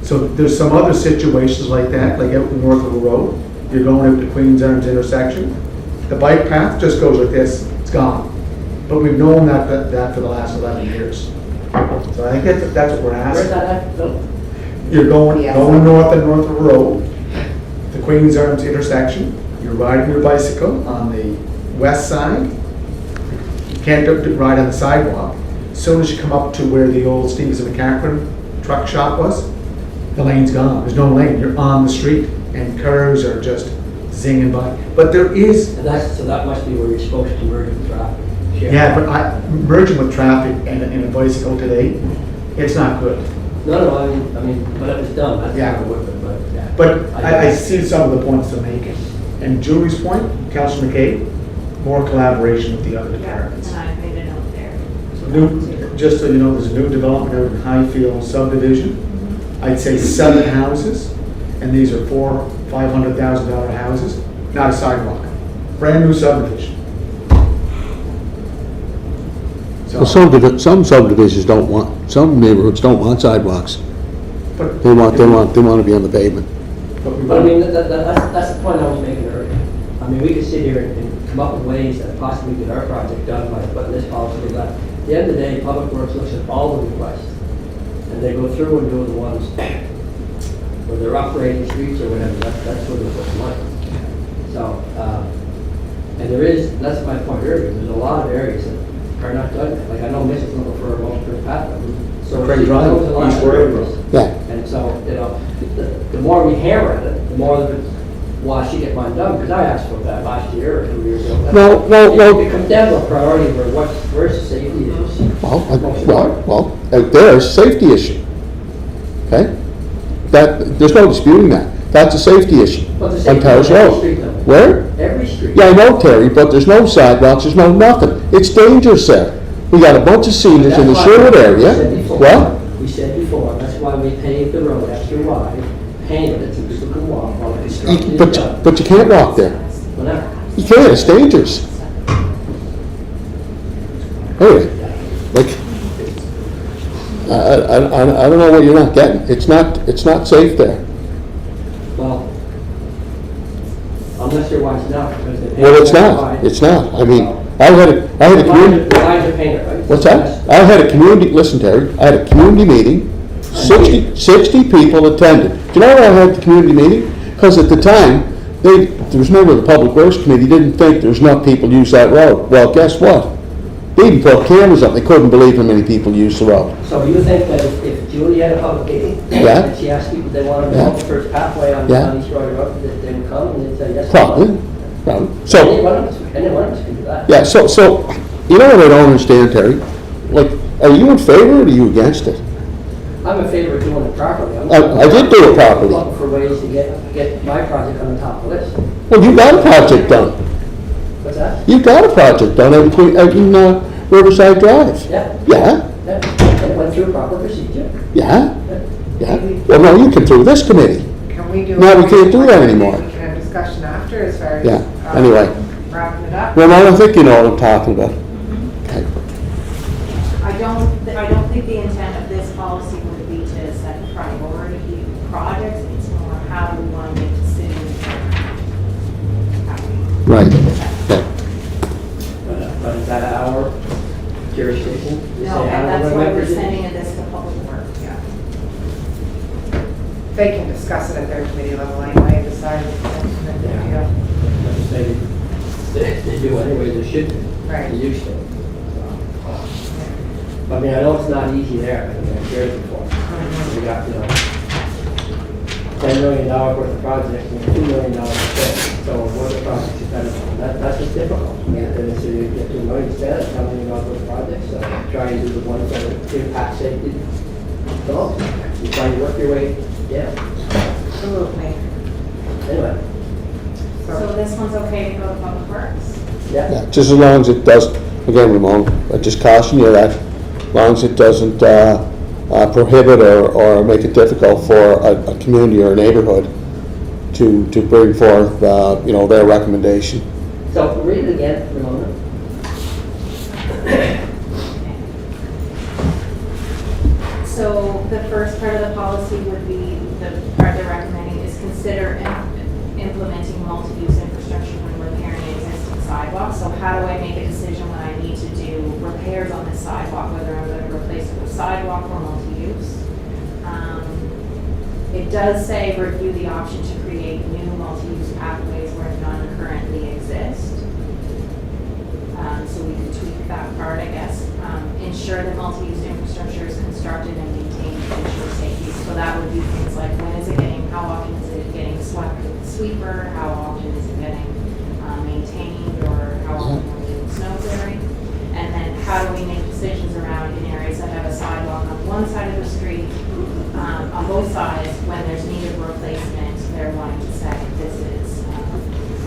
So there's some other situations like that, like out north of the road. You're going up to Queen's Arms intersection. The bike path just goes like this, it's gone. But we've known that for the last 11 years. So I think that's what we're Where's asking. that at, Phil? You're going Yes. north and north of the road, the Queen's Arms intersection. You're riding your bicycle on the west side. You can't ride on the sidewalk. As soon as you come up to where the old Stevens and McCachran truck shop was, the lane's gone. There's no lane. You're on the street, and cars are just zinging by. But there is, And so that must be where you're supposed to merge with traffic. yeah, but merging with traffic and a bicycle today, it's not good. No, I mean, but it was done, that's Yeah. not a word, but yeah. But I see some of the points they're making. And Julie's point, Councilor McCabe, more collaboration with the other departments. And I made a note there. Just so you know, there's a new development over in Highfield subdivision. I'd say 7 houses, and these are $500,000 houses, not a sidewalk. Brand new subdivision. Well, some subdivisions don't want, some neighborhoods don't want sidewalks. But They want to be on the pavement. But I mean, that's the point I was making earlier. I mean, we could sit here and come up with ways that possibly get our project done by putting this policy together. At the end of the day, Public Works looks at all the requests, and they go through and do the ones where they're upgrading streets or whatever, that's where they put the money. So, and that's my point earlier, there's a lot of areas that are not done. Like, I know Mrs. looking for a multi-purpose pathway. So Craig she Drive, knows a lot East of Warwick areas. Road. Yeah. And so, the more we hammer at it, the more that why she get mine done, because I asked for that last year or 2 years ago. Well, It comes down to a priority where where's the safety issues? well, out there is a safety issue. Okay? There's no disputing that. That's a safety issue But the on safety Towers on every Road. street though. Where? Every street. Yeah, I know, Terry, but there's no sidewalks, there's no nothing. It's dangerous there. We got a bunch of seniors in the That's why Sherwood we area. said before- What? We said before, that's why we paved the road extra wide, painted it so people can walk while the construction is done. But you can't walk there. Whatever. You can't, it's dangerous. Anyway, like, I don't know what you're not getting. It's not safe there. Well, I'm not sure why it's not, because they paved Well, it's it not, wide. it's not. I mean, Well, I had a community, The lines are painted, right? what's that? I had a community, listen Terry, I had a community meeting, 60 people attended. Do you know why I had the community meeting? Because at the time, there was a member of the Public Works Committee didn't think there's enough people use that road. Well, guess what? They even put cameras up, they couldn't believe how many people use the road. So you think that if Julie had a public meeting, Yeah. and she asked people if they wanted to Yeah. go the first pathway on Yeah. East Roy Road, that they would come and they'd say yes? Probably. Any So, one of us can do that. yeah, so, you know what I don't understand, Terry? Like, are you in favor or are you against it? I'm in favor of doing it properly. I did do it properly. I'm looking for ways to get my project on the top of the list. Well, you got a project done. What's that? You got a project done out in Riverside Drive. Yeah, Yeah, yeah, and it went through proper procedure. yeah, yeah. Well, no, you can through this committee. Can we do? No, we can't do that anymore. We can have discussion after as far as. Yeah, anyway. Wrapping it up. Well, I don't think you know what I'm talking about. Okay. I don't think the intent of this policy would be to set priority projects. It's more how do we want to make decisions. Right. Okay. But is that our jurisdiction? to No, say how and that's we're why gonna we're do it? sending this to public works. Yeah. They can discuss it at their committee level anyway, and decide. Yeah. Let's say they do anyway, they should, Right. they used to. I mean, I know it's not easy there, I mean, I've heard it before. We got, $10 million worth of projects and $2 million spent, so what are the projects you spend on? That's just difficult. I mean, then so you get $2 million spent, $10 million worth of projects, so try and do the ones that impact safety. So, you try to work your way down. Absolutely. Anyway, So this one's okay to go to public works? yeah. Yeah, just as long as it does, again, Ramon, I just caution you that, as long as it doesn't prohibit or make it difficult for a community or a neighborhood to bring forth, their recommendation. So read it again, Ramona. So the first part of the policy would be, the part they're recommending is consider implementing multi-use infrastructure when repairing existing sidewalks. So how do I make a decision when I need to do repairs on this sidewalk, whether I'm going to replace it with sidewalk or multi-use? It does say review the option to create new multi-use pathways where none currently exist. So we could tweak that part, I guess. Ensure that multi-use infrastructure is constructed and maintained to ensure safety. So that would be things like how often is it getting swept with the sweeper? How often is it getting maintained, or how often are we doing snow clearing? And then how do we make decisions around in areas that have a sidewalk on one side of the street, on both sides, when there's need of replacement, they're wanting to say this is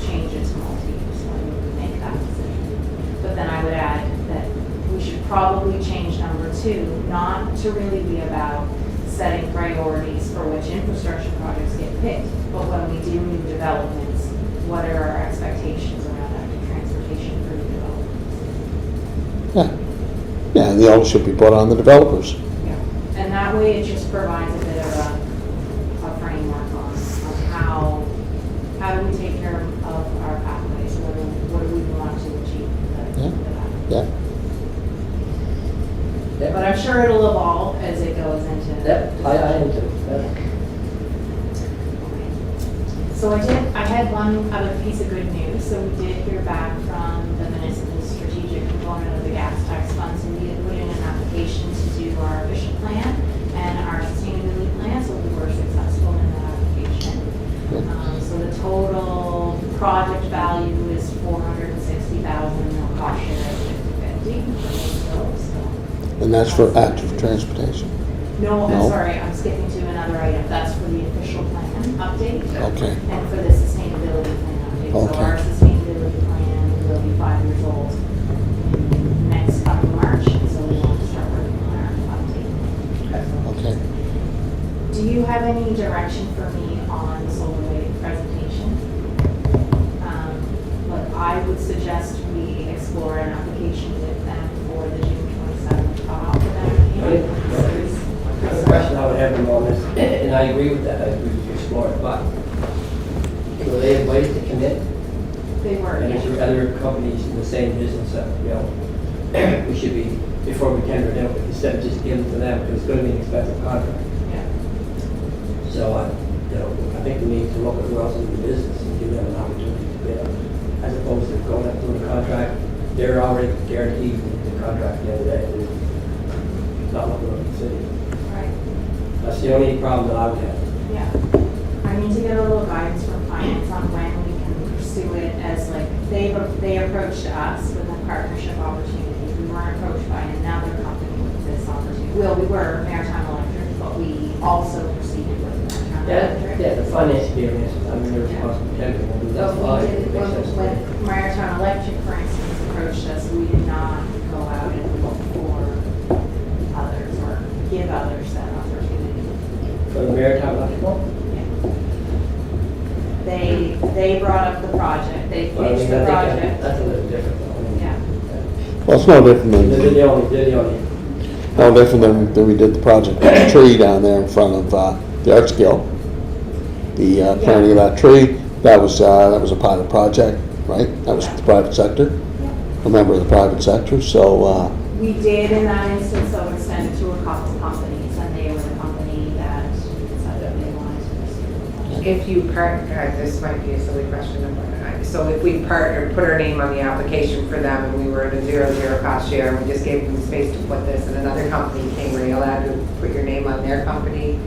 change it to multi-use, when we would make that decision. But then I would add that we should probably change number 2, not to really be about setting priorities for which infrastructure projects get picked, but when we do new developments, what are our expectations around active transportation for new developments? Yeah, yeah, and the onus should be put on the developers. Yeah. And that way it just provides a bit of a framework on how do we take care of our pathways, what do we want to achieve with Yeah. that. Yeah, Yep. But I'm sure it'll evolve as it goes into. Yep, I am too. Yep. So I had one other piece of good news. So we did hear back from the municipal strategic component of the gas tax fund. So we had put in an application to do our efficient plan and our sustainability plan. So we were successful in that application. So the total project value is $460,000. No cost share of 50/50. and that's for active transportation. No, I'm No. sorry, I'm skipping to another item. That's for the official plan update. Okay. And for the sustainability plan update. So Okay. our sustainability plan will be 5 years old next coming March, so we want to start working on our update. Okay. Do you have any direction for me on the solar wave presentation? Look, I would suggest we explore an application with them for the June 27th cutoff for that. The question I would have them on this, and I agree with that, I agree with you explore it, but will they have ways to commit They were, And yeah. there's other companies in the same business that, you know, we should be, before we tender it out, instead of just giving it to them, because it's going to be an expensive contract. Yeah. So, you know, I think we need to look at who else is in the business and give them an opportunity to bid, as opposed to going up through the contract. They're already guaranteed the contract the other day, and not looking at the city. Right. That's the only problem that I would have. Yeah. I need to get a little guidance from finance on when we can pursue it as like, they approached us with a partnership opportunity. We weren't approached by another company with this opportunity. Well, we were Maritime Electric, but we also proceeded with Maritime Electric. Yeah, the finance experience, I mean, they're responsible for tendering, and that's So why we it did, makes sense. when Maritime Electric, for instance, approached us, we did not go out and look for others or give others that opportunity. For the maritime electrical? They brought up the project, they Well, I mean, pitched I the think project. that's a little different, though. I mean, Yeah. Well, it's no different They're than, the only, no different than we did the project, the tree down there in front of the Arts Guild. The planting of that tree, that was a private project, right? That was the private sector, a member of the private sector, so, We did in that instance, so extend it to a couple companies, and they were the company that said that they wanted to pursue. If you partner, this might be a silly question, so if we partner, put our name on the application for them and we were at a 0-0 cost share and we just gave them space to put this and another company came, were you allowed to put your name on their company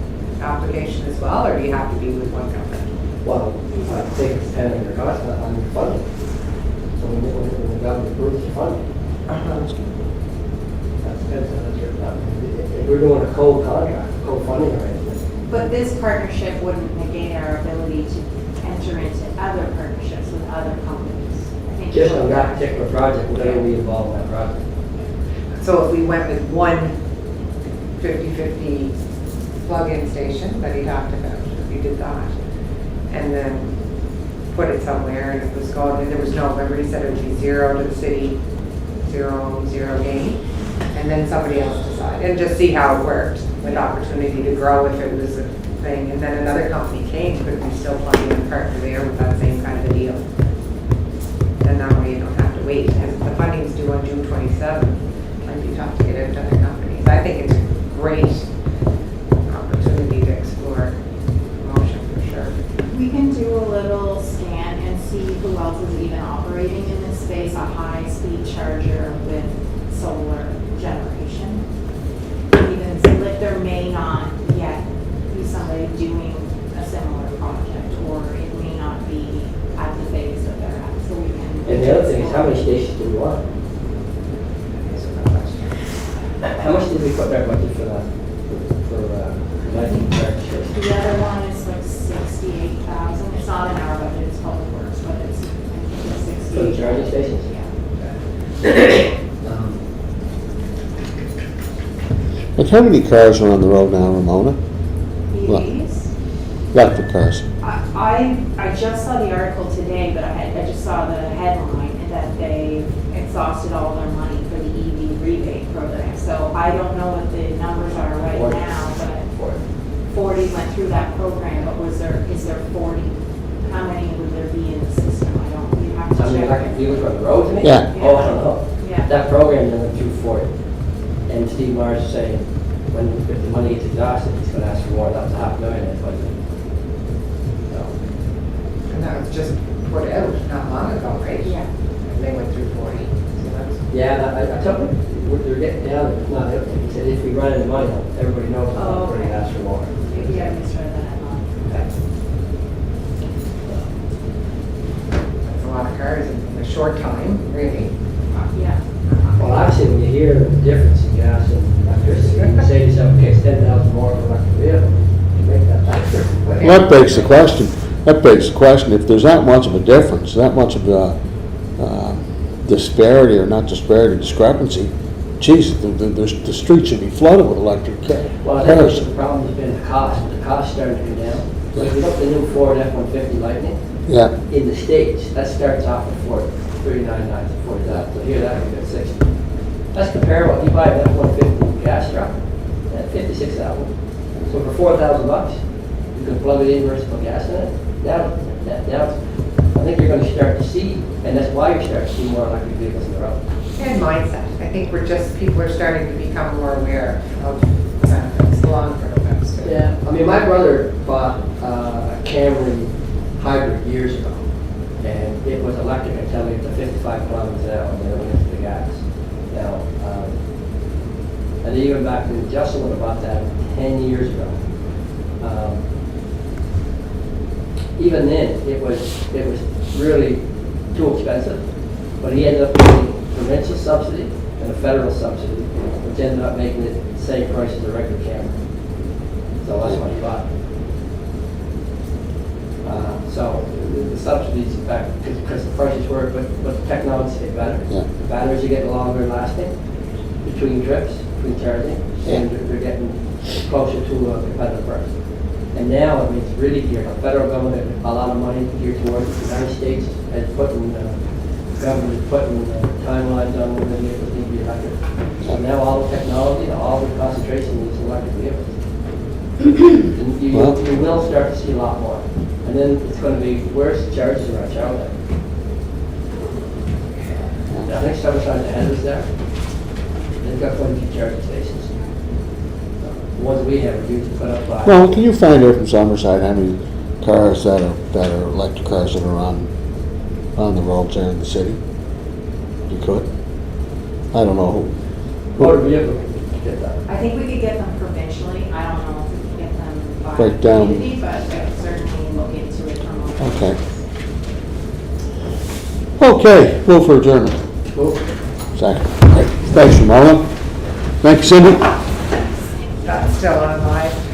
application as well, or do you have to be with one company? well, I think it's depending on your cost, on your funding. So when the government approves the funding, that depends on your, if we're doing a co-contract, co-funding arrangement, But this partnership wouldn't negate our ability to enter into other partnerships with other companies. I think just on that particular project, we're gonna be involved in that project. So if we went with one 50/50 plug-in station that he talked about, if you did that, and then put it somewhere and it was going, and there was no, remember he said it would be 0 to the city, 0 gain, and then somebody else decided, and just see how it worked, with opportunity to grow if it was a thing, and then another company came, could we still plug in a partner there with that same kind of a deal? Then that way you don't have to wait, because the funding's due on June 27th, it might be tough to get into other companies. I think it's a great opportunity to explore promotion for sure. We can do a little scan and see who else is even operating in this space, a high-speed charger with solar generation. Even so that there may not yet be somebody doing a similar project, or it may not be at the phase that they're at, so we can. And the other thing is, how many stations do we want? That's a good question. How much did we put in our budget for that, for lighting charges? The other one is like 68,000, it's not in our budget, it's public works, but it's, I think it's 68. For the charging stations? Yeah. like how many cars are on the road now, Ramona? EVs? Electric cars. I just saw the article today, but I just saw the headline that they exhausted all their money for the EV rebate program. So I don't know what the numbers are right 40. now, but 40 went through that program, but is there 40? How many would there be in the system? I don't, you have to I mean, check. electric vehicles on the road, you mean? Yeah. Oh, I don't know. Yeah. That program then went through 40. And Steve Mars is saying, if the money gets exhausted, he's gonna ask for more, that was $500,000 in his budget. So, And that was just put out not long ago, right? Yeah. And they went through 40. So that's, yeah, I told him, they're getting down, it's not, he said, if we run into money, everybody knows Oh, we're gonna okay. ask for more. Maybe I misread that headline. that's a lot of cars in a short time, really. Yeah. Well, actually, when you hear the difference in gas and electricity, you say to yourself, okay, it's 10,000 more for electric vehicle, you make that factor. Well, that begs the question, if there's that much of a difference, that much of a disparity, or not disparity, discrepancy, geez, the street should be flooded with electric Well, I think cars. the problem has been the cost, but the cost starting to come down. So if you look at the new Ford F-150 Lightning, Yeah, in the States, that starts off at $39,900 to $40,000. So here, that would be at $60,000. That's comparable, if you buy an F-150 gas truck, at $56,000. So for $4,000, you can plug it in versus put gas in it. Now, I think you're gonna start to see, and that's why you're starting to see more electric vehicles on the road. And mindset. I think people are starting to become more aware of benefits, the long-term effects. too. Yeah, I mean, my brother bought a Camry hybrid years ago, and it was electric until it to 55 kilometers an hour, and then it went into the gas. Now, and even back when Justin would have bought that 10 years ago, even then, it was really too expensive, but he ended up getting a provincial subsidy and a federal subsidy, which ended up making it the same price as a regular Camry. So that's why he bought it. So the subsidies, in fact, because the prices work, but the technology's get better. Yeah. The batteries are getting longer lasting between trips, between charging, and they're getting closer to a competitive price. And now, I mean, it's really geared, the federal government has a lot of money geared towards it. The United States has putting, government is putting timelines on when the vehicles need to be electric. So now all the technology, all the concentration is electric vehicles. And you will start to see a lot more. And then it's going to be, where's the charges around Charlotte? I think Summerside's ahead of us there. They've got quite a few charging stations. The ones we have are usually put up by. Well, can you find out from Summerside how many cars that are electric cars that are on the roads there in the city? You could. I don't know. Motor vehicle could get that. I think we could get them provincially, I don't know if we can get them by Break down. community, but I would certainly look into it from a. Okay. Okay, move for adjournment. Cool. Second. All right. Thanks, Marlon. Thank you, Cindy. That's still on live.